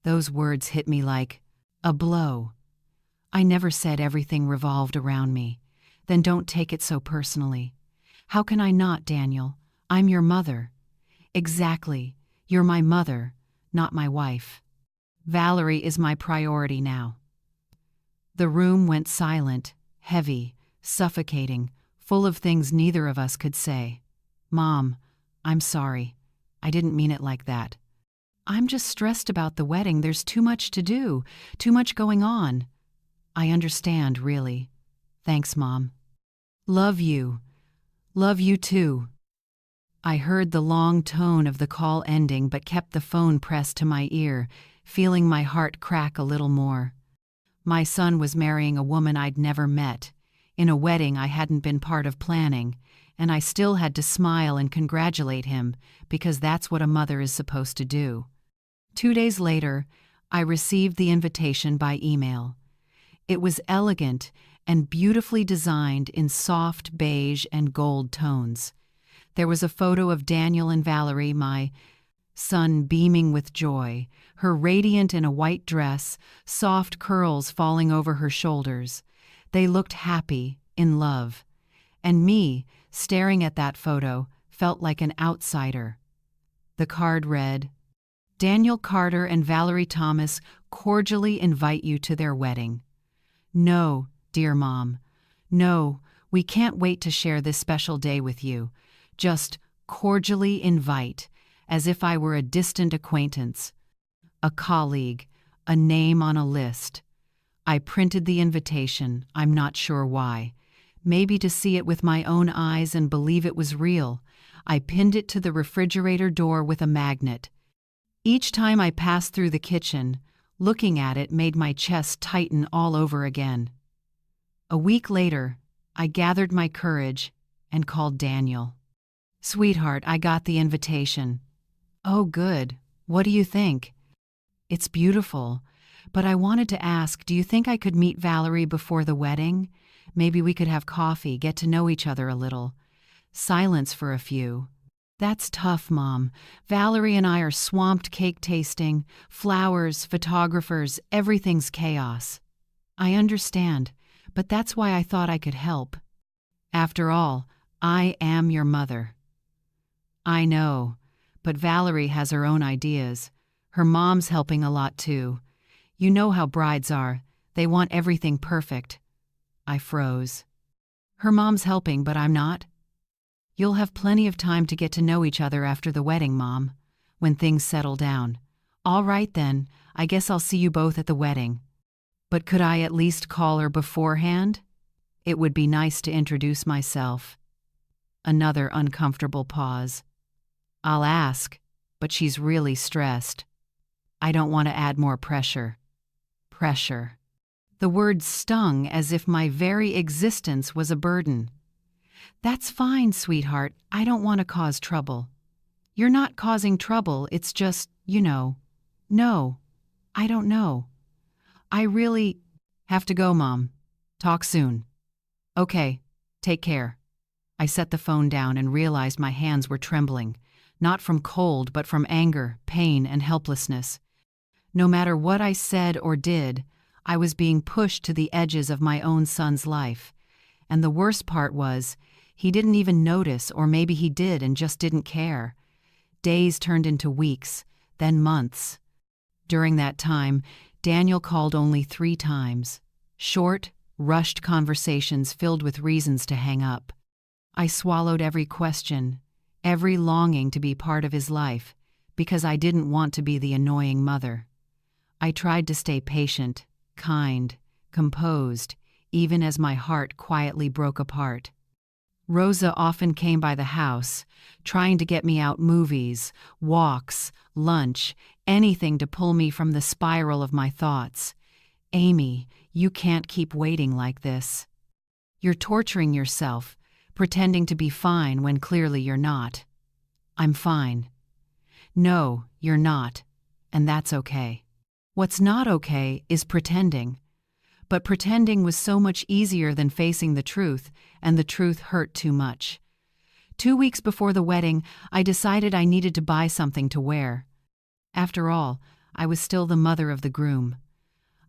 Those words hit me like a blow. I never said everything revolved around me. Then don't take it so personally. How can I not, Daniel? I'm your mother. Exactly. You're my mother, not my wife. Valerie is my priority now. The room went silent, heavy, suffocating, full of things neither of us could say. Mom, I'm sorry. I didn't mean it like that. I'm just stressed about the wedding. There's too much to do, too much going on. I understand, really. Thanks, Mom. Love you. Love you too. I heard the long tone of the call ending but kept the phone pressed to my ear, feeling my heart crack a little more. My son was marrying a woman I'd never met, in a wedding I hadn't been part of planning, and I still had to smile and congratulate him because that's what a mother is supposed to do. 2 days later, I received the invitation by email. It was elegant and beautifully designed in soft beige and gold tones. There was a photo of Daniel and Valerie, my son, beaming with joy, her radiant in a white dress, soft curls falling over her shoulders. They looked happy, in love. And me, staring at that photo, felt like an outsider. The card read, Daniel Carter and Valerie Thomas cordially invite you to their wedding. No, dear Mom. No, we can't wait to share this special day with you. Just cordially invite, as if I were a distant acquaintance, a colleague, a name on a list. I printed the invitation, I'm not sure why. Maybe to see it with my own eyes and believe it was real. I pinned it to the refrigerator door with a magnet. Each time I passed through the kitchen, looking at it made my chest tighten all over again. A week later, I gathered my courage and called Daniel. Sweetheart, I got the invitation. Oh, good. What do you think? It's beautiful, but I wanted to ask, do you think I could meet Valerie before the wedding? Maybe we could have coffee, get to know each other a little. Silence for a few. That's tough, Mom. Valerie and I are swamped cake tasting, flowers, photographers, everything's chaos. I understand, but that's why I thought I could help. After all, I am your mother. I know, but Valerie has her own ideas. Her mom's helping a lot too. You know how brides are. They want everything perfect. I froze. Her mom's helping, but I'm not? You'll have plenty of time to get to know each other after the wedding, Mom, when things settle down. All right then, I guess I'll see you both at the wedding. But could I at least call her beforehand? It would be nice to introduce myself. Another uncomfortable pause. I'll ask, but she's really stressed. I don't want to add more pressure. Pressure. The word stung as if my very existence was a burden. "That's fine, sweetheart. I don't want to cause trouble." "You're not causing trouble, it's just, you know." "No, I don't know. I really have to go, Mom. Talk soon." "Okay, take care." I set the phone down and realized my hands were trembling, not from cold but from anger, pain, and helplessness. No matter what I said or did, I was being pushed to the edges of my own son's life. And the worst part was, he didn't even notice, or maybe he did and just didn't care. Days turned into weeks, then months. During that time, Daniel called only 3 times. Short, rushed conversations filled with reasons to hang up. I swallowed every question, every longing to be part of his life, because I didn't want to be the annoying mother. I tried to stay patient, kind, composed, even as my heart quietly broke apart. Rosa often came by the house, trying to get me out movies, walks, lunch, anything to pull me from the spiral of my thoughts. "Amy, you can't keep waiting like this. You're torturing yourself, pretending to be fine when clearly you're not." "I'm fine." "No, you're not, and that's okay." What's not okay is pretending. But pretending was so much easier than facing the truth, and the truth hurt too much. 2 weeks before the wedding, I decided I needed to buy something to wear. After all, I was still the mother of the groom.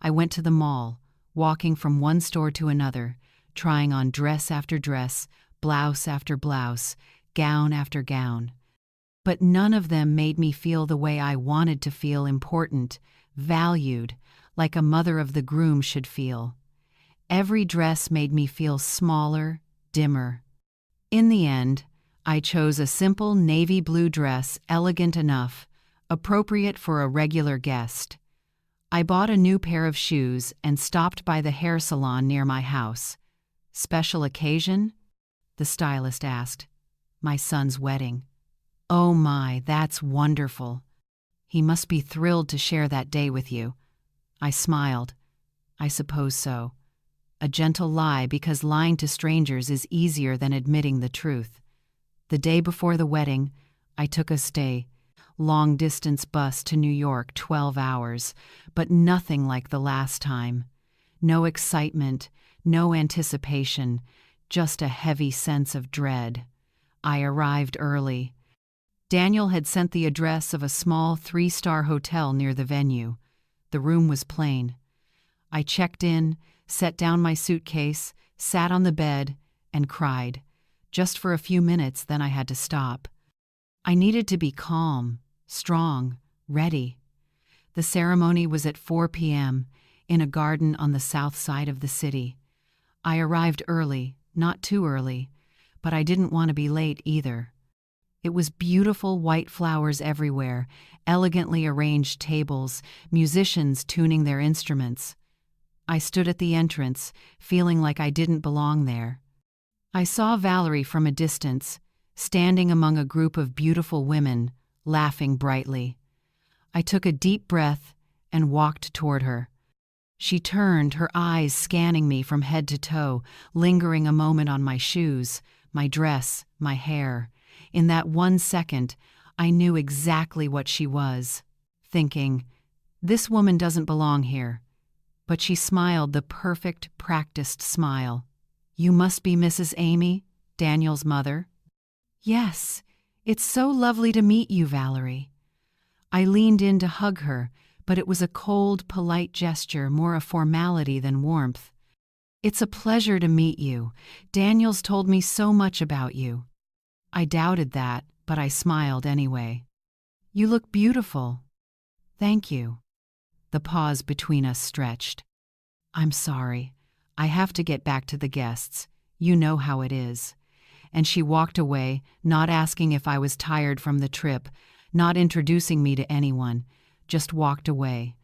I went to the mall, walking from one store to another, trying on dress after dress, blouse after blouse, gown after gown. But none of them made me feel the way I wanted to feel: important, valued, like a mother of the groom should feel. Every dress made me feel smaller, dimmer. In the end, I chose a simple navy blue dress, elegant enough, appropriate for a regular guest. I bought a new pair of shoes and stopped by the hair salon near my house. "Special occasion?" the stylist asked. "My son's wedding." "Oh my, that's wonderful. He must be thrilled to share that day with you." I smiled. "I suppose so." A gentle lie, because lying to strangers is easier than admitting the truth. The day before the wedding, I took a long-distance bus to New York, 12 hours, but nothing like the last time. No excitement, no anticipation, just a heavy sense of dread. I arrived early. Daniel had sent the address of a small 3-star hotel near the venue. The room was plain. I checked in, set down my suitcase, sat on the bed, and cried. Just for a few minutes, then I had to stop. I needed to be calm, strong, ready. The ceremony was at 4 p.m. in a garden on the south side of the city. I arrived early, not too early, but I didn't want to be late either. It was beautiful white flowers everywhere, elegantly arranged tables, musicians tuning their instruments. I stood at the entrance, feeling like I didn't belong there. I saw Valerie from a distance, standing among a group of beautiful women, laughing brightly. I took a deep breath and walked toward her. She turned, her eyes scanning me from head to toe, lingering a moment on my shoes, my dress, my hair. In that 1 second, I knew exactly what she was, thinking, "This woman doesn't belong here." But she smiled the perfect, practiced smile. "You must be Mrs. Amy, Daniel's mother?" "Yes, it's so lovely to meet you, Valerie." I leaned in to hug her, but it was a cold, polite gesture, more a formality than warmth. "It's a pleasure to meet you. Daniel's told me so much about you." I doubted that, but I smiled anyway. "You look beautiful." "Thank you." The pause between us stretched. "I'm sorry. I have to get back to the guests. You know how it is." And she walked away, not asking if I was tired from the trip, not introducing me to anyone, just walked away.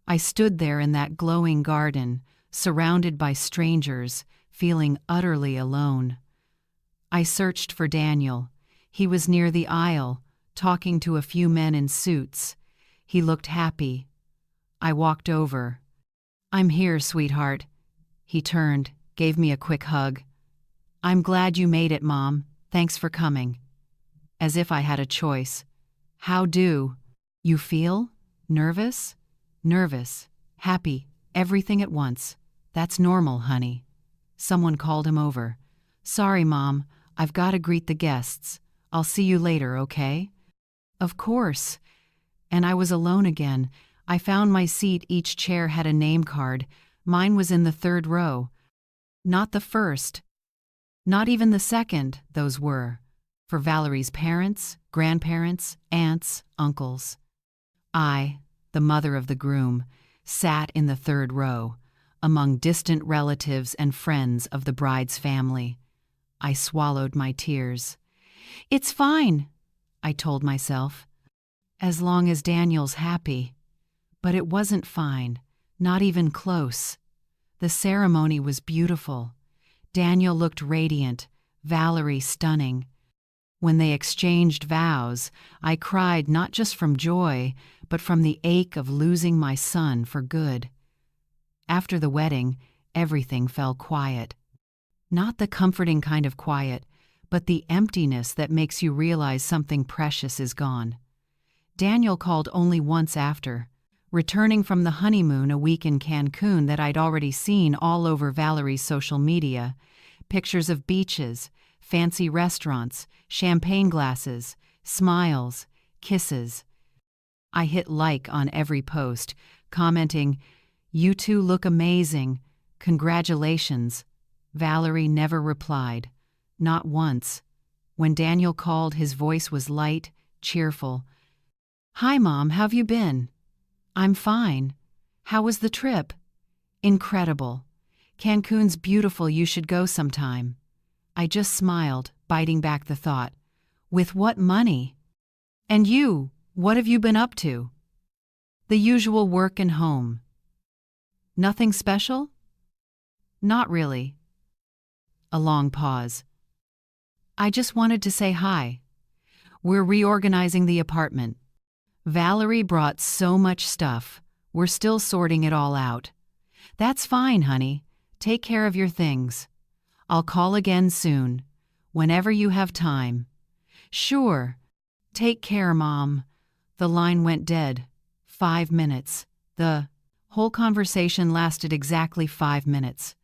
I stood there in that glowing garden, surrounded by strangers, feeling utterly alone. I searched for Daniel. He was near the aisle, talking to a few men in suits. He looked happy. I walked over. "I'm here, sweetheart." He turned, gave me a quick hug. I'm glad you made it, Mom. Thanks for coming. As if I had a choice. How do you feel? Nervous? Nervous. Happy. Everything at once. That's normal, honey. Someone called him over. Sorry, Mom. I've got to greet the guests. I'll see you later, okay? Of course. And I was alone again. I found my seat. Each chair had a name card. Mine was in the third row. Not the first. Not even the second, those were. For Valerie's parents, grandparents, aunts, uncles. I, the mother of the groom, sat in the third row, among distant relatives and friends of the bride's family. I swallowed my tears. It's fine, I told myself, as long as Daniel's happy. But it wasn't fine, not even close. The ceremony was beautiful. Daniel looked radiant, Valerie stunning. When they exchanged vows, I cried not just from joy, but from the ache of losing my son for good. After the wedding, everything fell quiet. Not the comforting kind of quiet, but the emptiness that makes you realize something precious is gone. Daniel called only once after, returning from the honeymoon a week in Cancun that I'd already seen all over Valerie's social media, pictures of beaches, fancy restaurants, champagne glasses, smiles, kisses. I hit like on every post, commenting, "You two look amazing. Congratulations." Valerie never replied. Not once. When Daniel called, his voice was light, cheerful. "Hi, Mom, how've you been?" "I'm fine. How was the trip?" "Incredible. Cancun's beautiful, you should go sometime." I just smiled, biting back the thought. With what money? "And you, what have you been up to?" "The usual work and home." "Nothing special?" "Not really." A long pause. "I just wanted to say hi. We're reorganizing the apartment. Valerie brought so much stuff. We're still sorting it all out." "That's fine, honey. Take care of your things. I'll call again soon, whenever you have time." "Sure. Take care, Mom." The line went dead. 5 minutes. The whole conversation lasted exactly 5 minutes.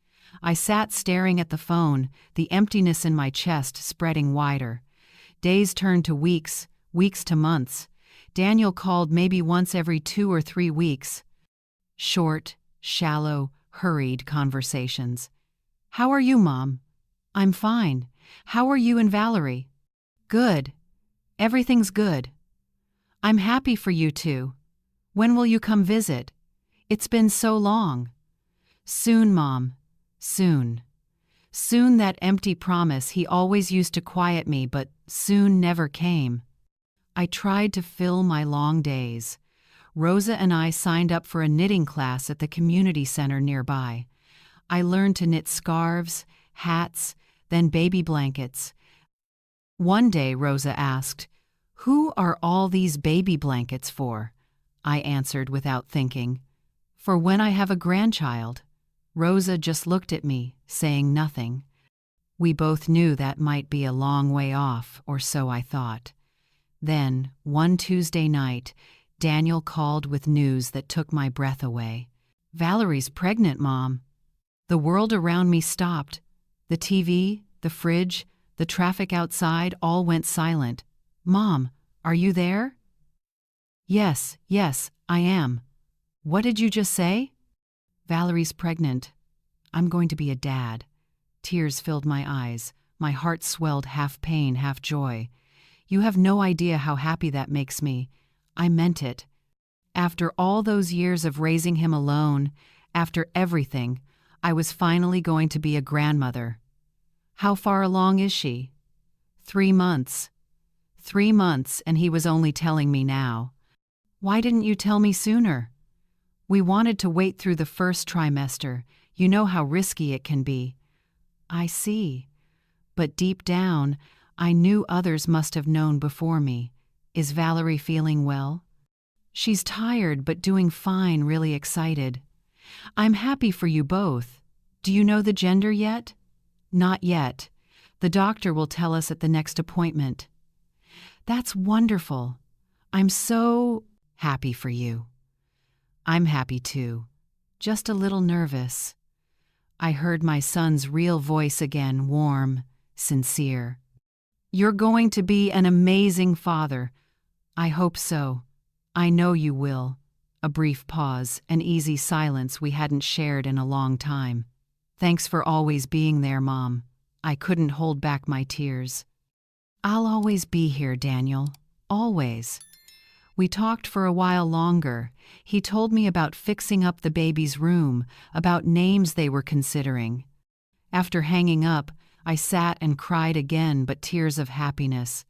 I sat staring at the phone, the emptiness in my chest spreading wider. Days turned to weeks, weeks to months. Daniel called maybe once every 2 or 3 weeks. Short, shallow, hurried conversations. "How are you, Mom?" "I'm fine. How are you and Valerie?" "Good. Everything's good." "I'm happy for you two. When will you come visit? It's been so long." "Soon, Mom. Soon." Soon, that empty promise he always used to quiet me, but soon never came. I tried to fill my long days. Rosa and I signed up for a knitting class at the community center nearby. I learned to knit scarves, hats, then baby blankets. One day Rosa asked, "Who are all these baby blankets for?" I answered without thinking, "For when I have a grandchild." Rosa just looked at me, saying nothing. We both knew that might be a long way off, or so I thought. Then, one Tuesday night, Daniel called with news that took my breath away. "Valerie's pregnant, Mom." The world around me stopped. The TV, the fridge, the traffic outside all went silent. "Mom, are you there?" Yes, I am." "What did you just say?" "Valerie's pregnant. I'm going to be a dad." Tears filled my eyes. My heart swelled, half pain, half joy. "You have no idea how happy that makes me." I meant it. After all those years of raising him alone, after everything, I was finally going to be a grandmother. "How far along is she?" 3 months. 3 months, and he was only telling me now. "Why didn't you tell me sooner?" "We wanted to wait through the first trimester. You know how risky it can be." "I see. But deep down, I knew others must have known before me. Is Valerie feeling well?" "She's tired, but doing fine, really excited." "I'm happy for you both. Do you know the gender yet?" "Not yet. The doctor will tell us at the next appointment. That's wonderful. I'm so happy for you. I'm happy too. Just a little nervous. I heard my son's real voice again, warm, sincere. You're going to be an amazing father. I hope so. I know you will. A brief pause, an easy silence we hadn't shared in a long time. Thanks for always being there, Mom. I couldn't hold back my tears. I'll always be here, Daniel. Always. We talked for a while longer. He told me about fixing up the baby's room, about names they were considering. After hanging up, I sat and cried again, but tears of happiness.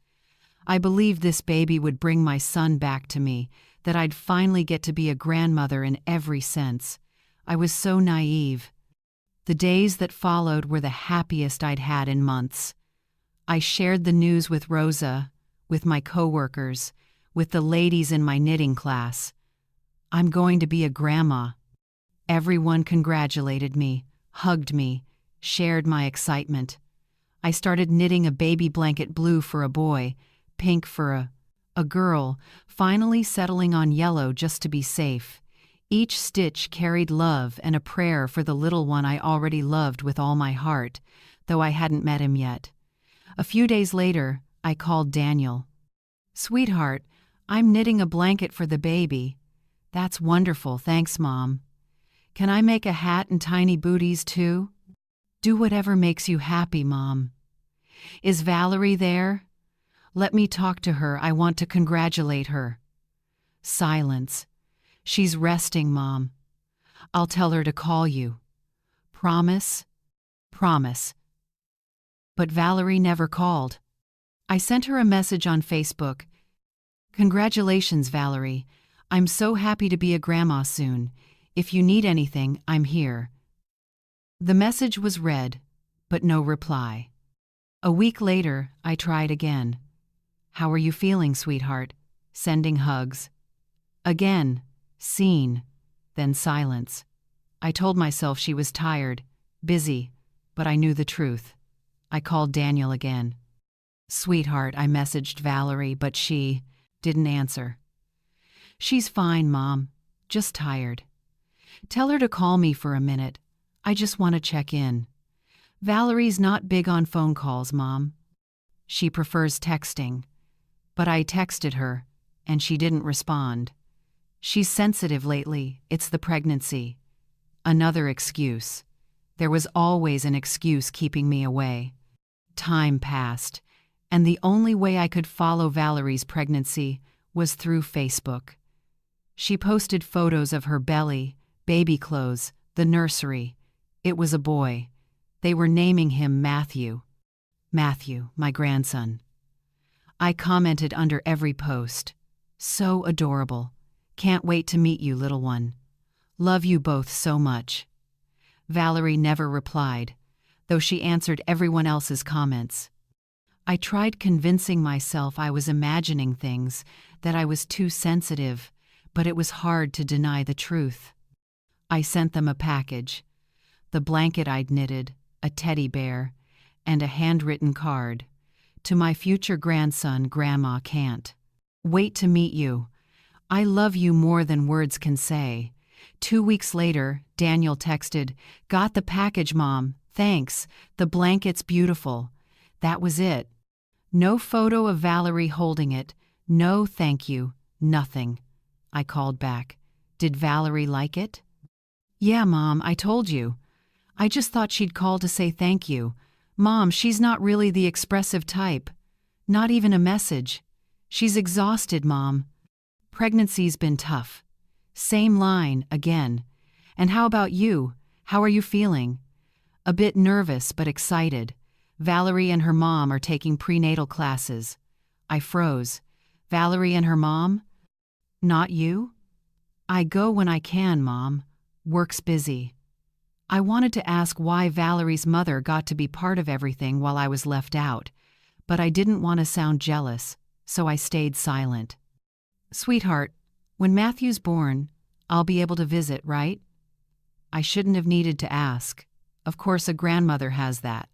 I believed this baby would bring my son back to me, that I'd finally get to be a grandmother in every sense. I was so naive. The days that followed were the happiest I'd had in months. I shared the news with Rosa, with my coworkers, with the ladies in my knitting class. I'm going to be a grandma. Everyone congratulated me, hugged me, shared my excitement. I started knitting a baby blanket blue for a boy, pink for a girl, finally settling on yellow just to be safe. Each stitch carried love and a prayer for the little one I already loved with all my heart, though I hadn't met him yet. A few days later, I called Daniel. Sweetheart, I'm knitting a blanket for the baby. That's wonderful, thanks, Mom. Can I make a hat and tiny booties too? Do whatever makes you happy, Mom. Is Valerie there? Let me talk to her, I want to congratulate her. Silence. She's resting, Mom. I'll tell her to call you. Promise? Promise. But Valerie never called. I sent her a message on Facebook. Congratulations, Valerie. I'm so happy to be a grandma soon. If you need anything, I'm here. The message was read, but no reply. A week later, I tried again. How are you feeling, sweetheart? Sending hugs. Again, seen, then silence. I told myself she was tired, busy, but I knew the truth. I called Daniel again. Sweetheart, I messaged Valerie, but she didn't answer. She's fine, Mom, just tired. Tell her to call me for a minute. I just want to check in. Valerie's not big on phone calls, Mom. She prefers texting. But I texted her, and she didn't respond. She's sensitive lately, it's the pregnancy. Another excuse. There was always an excuse keeping me away. Time passed, and the only way I could follow Valerie's pregnancy was through Facebook. She posted photos of her belly, baby clothes, the nursery. It was a boy. They were naming him Matthew. Matthew, my grandson. I commented under every post. So adorable. Can't wait to meet you, little one. Love you both so much. Valerie never replied, though she answered everyone else's comments. I tried convincing myself I was imagining things, that I was too sensitive, but it was hard to deny the truth. I sent them a package. The blanket I'd knitted, a teddy bear, and a handwritten card. To my future grandson, Grandma can't wait to meet you. I love you more than words can say. 2 weeks later, Daniel texted, Got the package, Mom. Thanks. The blanket's beautiful. That was it. No photo of Valerie holding it. No thank you. Nothing. I called back. Did Valerie like it? Yeah, Mom, I told you. I just thought she'd call to say thank you. Mom, she's not really the expressive type. Not even a message. She's exhausted, Mom. Pregnancy's been tough. Same line, again. And how about you? How are you feeling? A bit nervous, but excited. Valerie and her mom are taking prenatal classes. I froze. Valerie and her mom? Not you? I go when I can, Mom. Work's busy. I wanted to ask why Valerie's mother got to be part of everything while I was left out, but I didn't want to sound jealous, so I stayed silent. Sweetheart, when Matthew's born, I'll be able to visit, right? I shouldn't have needed to ask. Of course, a grandmother has that.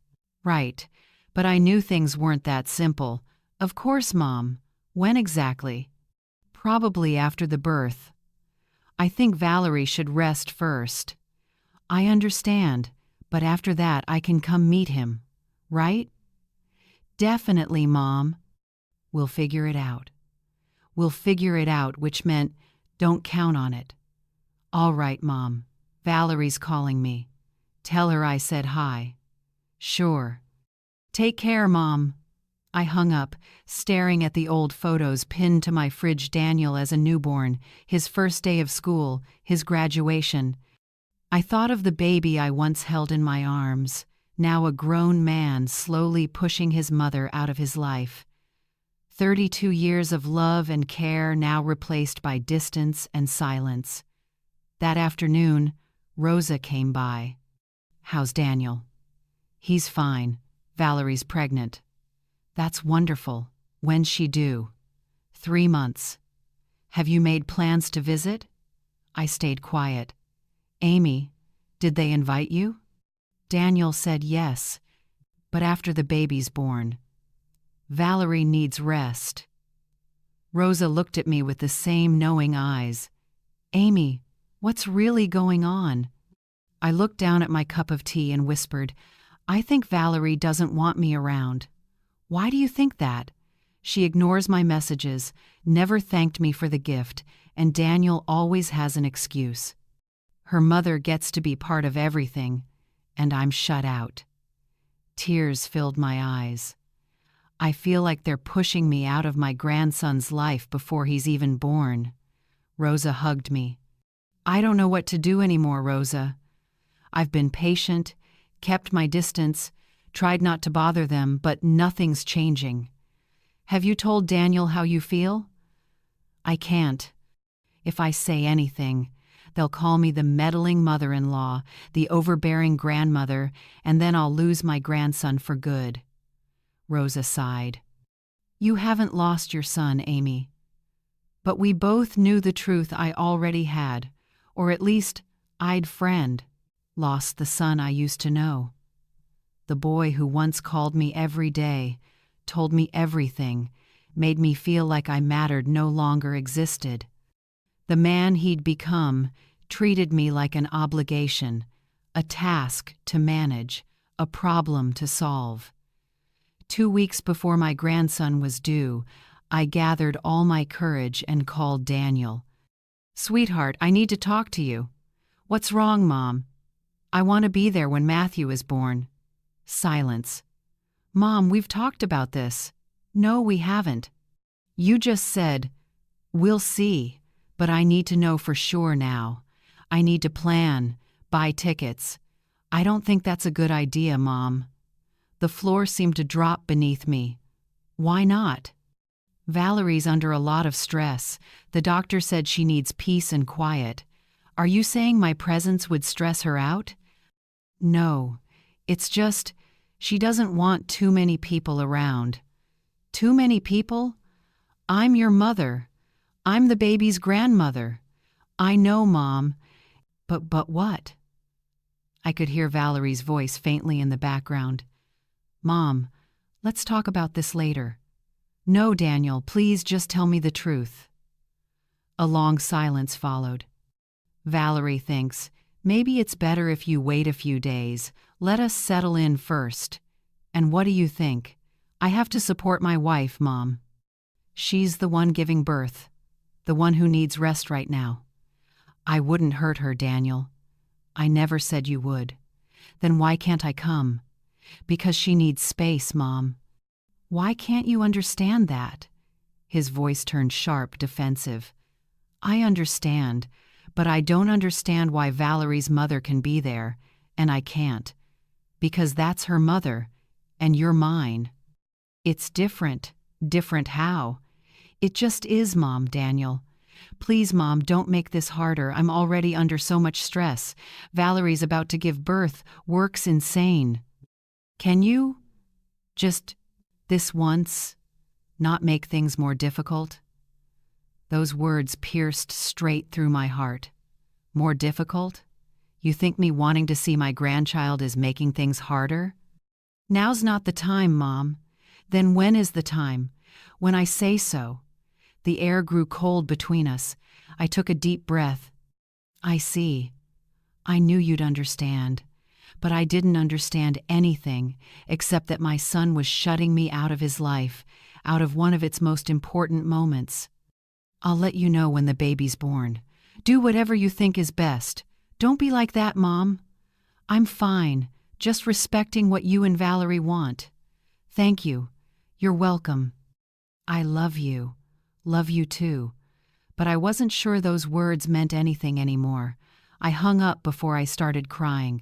Right. But I knew things weren't that simple. Of course, Mom. When exactly? Probably after the birth. I think Valerie should rest first. I understand, but after that I can come meet him, right? Definitely, Mom. We'll figure it out. We'll figure it out, which meant don't count on it. All right, Mom. Valerie's calling me. Tell her I said hi. Sure. Take care, Mom. I hung up, staring at the old photos pinned to my fridge. Daniel as a newborn, his first day of school, his graduation. I thought of the baby I once held in my arms, now a grown man slowly pushing his mother out of his life. 32 years of love and care now replaced by distance and silence. That afternoon, Rosa came by. How's Daniel? He's fine. Valerie's pregnant. That's wonderful. When's she due? 3 months. Have you made plans to visit? I stayed quiet. Amy, did they invite you? Daniel said yes, but after the baby's born. Valerie needs rest. Rosa looked at me with the same knowing eyes. Amy, what's really going on? I looked down at my cup of tea and whispered, I think Valerie doesn't want me around. Why do you think that? She ignores my messages, never thanked me for the gift, and Daniel always has an excuse. Her mother gets to be part of everything, and I'm shut out. Tears filled my eyes. I feel like they're pushing me out of my grandson's life before he's even born. Rosa hugged me. I don't know what to do anymore, Rosa. I've been patient, kept my distance, tried not to bother them, but nothing's changing. Have you told Daniel how you feel? I can't. If I say anything, they'll call me the meddling mother-in-law, the overbearing grandmother, and then I'll lose my grandson for good. Rosa sighed. You haven't lost your son, Amy. But we both knew the truth I already had, or at least I'd lost the son I used to know. The boy who once called me every day, told me everything, made me feel like I mattered no longer existed. The man he'd become treated me like an obligation, a task to manage, a problem to solve. 2 weeks before my grandson was due, I gathered all my courage and called Daniel. Sweetheart, I need to talk to you. What's wrong, Mom? I want to be there when Matthew is born. Silence. Mom, we've talked about this. No, we haven't. You just said, we'll see, but I need to know for sure now. I need to plan, buy tickets. I don't think that's a good idea, Mom. The floor seemed to drop beneath me. Why not? Valerie's under a lot of stress. The doctor said she needs peace and quiet. Are you saying my presence would stress her out? No, it's just, she doesn't want too many people around. Too many people? I'm your mother. I'm the baby's grandmother. I know, Mom. But what? I could hear Valerie's voice faintly in the background. Mom, let's talk about this later. No, Daniel, please just tell me the truth. A long silence followed. Valerie thinks, maybe it's better if you wait a few days. Let us settle in first. And what do you think? I have to support my wife, Mom. She's the one giving birth, the one who needs rest right now. I wouldn't hurt her, Daniel. I never said you would. Then why can't I come? Because she needs space, Mom. Why can't you understand that? His voice turned sharp, defensive. I understand, but I don't understand why Valerie's mother can be there, and I can't. Because that's her mother, and you're mine. It's different. Different how? It just is, Mom, Daniel. Please, Mom, don't make this harder. I'm already under so much stress. Valerie's about to give birth. Work's insane. Can you, just this once, not make things more difficult? Those words pierced straight through my heart. More difficult? You think me wanting to see my grandchild is making things harder? Now's not the time, Mom. Then when is the time? When I say so. The air grew cold between us. I took a deep breath. I see. I knew you'd understand. But I didn't understand anything except that my son was shutting me out of his life, out of one of its most important moments. I'll let you know when the baby's born. Do whatever you think is best. Don't be like that, Mom. I'm fine, just respecting what you and Valerie want. Thank you. You're welcome. I love you. Love you too. But I wasn't sure those words meant anything anymore. I hung up before I started crying.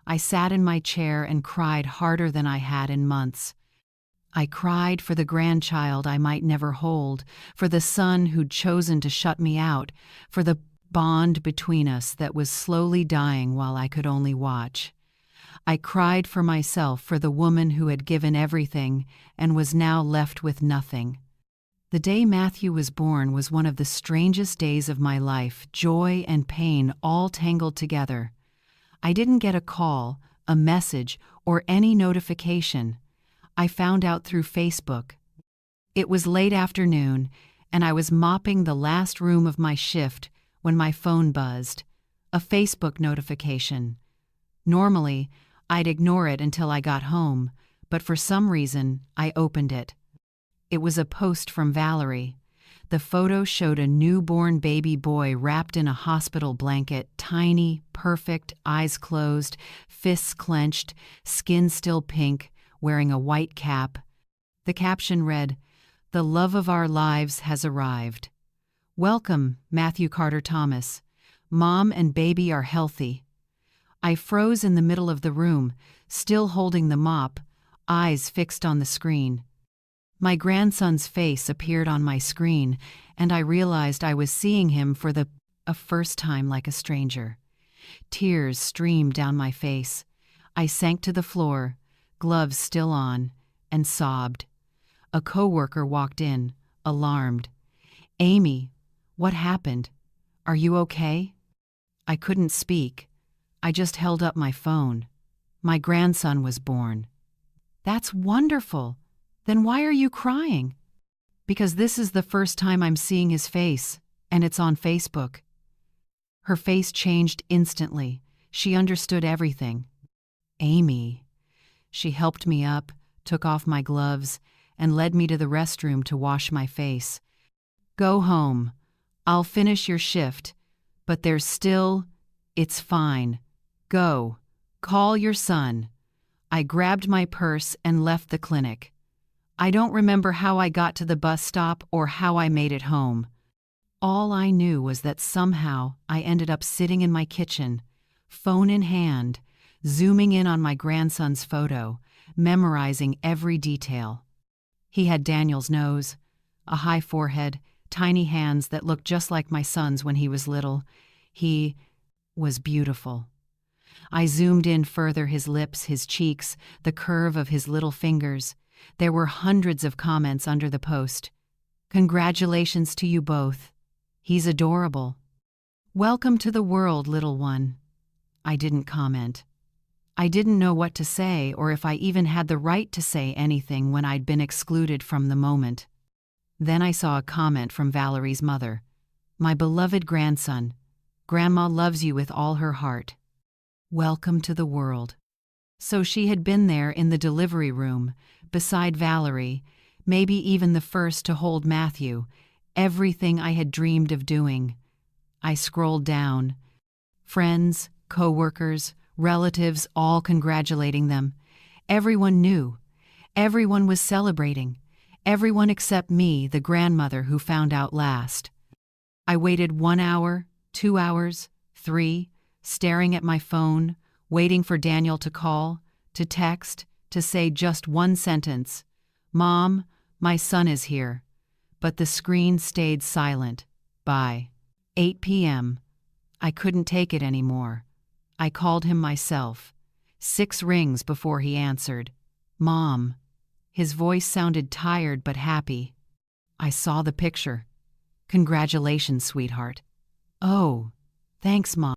I sat in my chair and cried harder than I had in months. I cried for the grandchild I might never hold, for the son who'd chosen to shut me out, for the bond between us that was slowly dying while I could only watch. I cried for myself, for the woman who had given everything and was now left with nothing. The day Matthew was born was one of the strangest days of my life, joy and pain all tangled together. I didn't get a call, a message, or any notification. I found out through Facebook. It was late afternoon, and I was mopping the last room of my shift when my phone buzzed. A Facebook notification. Normally, I'd ignore it until I got home, but for some reason, I opened it. It was a post from Valerie. The photo showed a newborn baby boy wrapped in a hospital blanket, tiny, perfect, eyes closed, fists clenched, skin still pink, wearing a white cap. The caption read, "The love of our lives has arrived. Welcome, Matthew Carter Thomas. Mom and baby are healthy." I froze in the middle of the room, still holding the mop, eyes fixed on the screen. My grandson's face appeared on my screen, and I realized I was seeing him for the first time like a stranger. Tears streamed down my face. I sank to the floor, gloves still on, and sobbed. A coworker walked in, alarmed. "Amy, what happened? Are you okay?" I couldn't speak. I just held up my phone. My grandson was born. "That's wonderful. Then why are you crying?" "Because this is the first time I'm seeing his face, and it's on Facebook." Her face changed instantly. She understood everything. "Amy." She helped me up, took off my gloves, and led me to the restroom to wash my face. "Go home. I'll finish your shift. But it's fine. Go. Call your son." I grabbed my purse and left the clinic. I don't remember how I got to the bus stop or how I made it home. All I knew was that somehow I ended up sitting in my kitchen, phone in hand, zooming in on my grandson's photo, memorizing every detail. He had Daniel's nose, a high forehead, tiny hands that looked just like my son's when he was little. He was beautiful. I zoomed in further, his lips, his cheeks, the curve of his little fingers. There were hundreds of comments under the post. "Congratulations to you both. He's adorable. Welcome to the world, little one." I didn't comment. I didn't know what to say or if I even had the right to say anything when I'd been excluded from the moment. Then I saw a comment from Valerie's mother. "My beloved grandson. Grandma loves you with all her heart. Welcome to the world." So she had been there in the delivery room, beside Valerie, maybe even the first to hold Matthew, everything I had dreamed of doing. I scrolled down. Friends, co-workers, relatives, all congratulating them. Everyone knew. Everyone was celebrating. Everyone except me, the grandmother who found out last. I waited 1 hour, 2 hours, 3, staring at my phone, waiting for Daniel to call, to text, to say just one sentence, "Mom, my son is here." But the screen stayed silent. By 8 p.m., I couldn't take it anymore. I called him myself. 6 rings before he answered. "Mom." His voice sounded tired but happy. I saw the picture. "Congratulations, sweetheart." "Oh, thanks, Mom."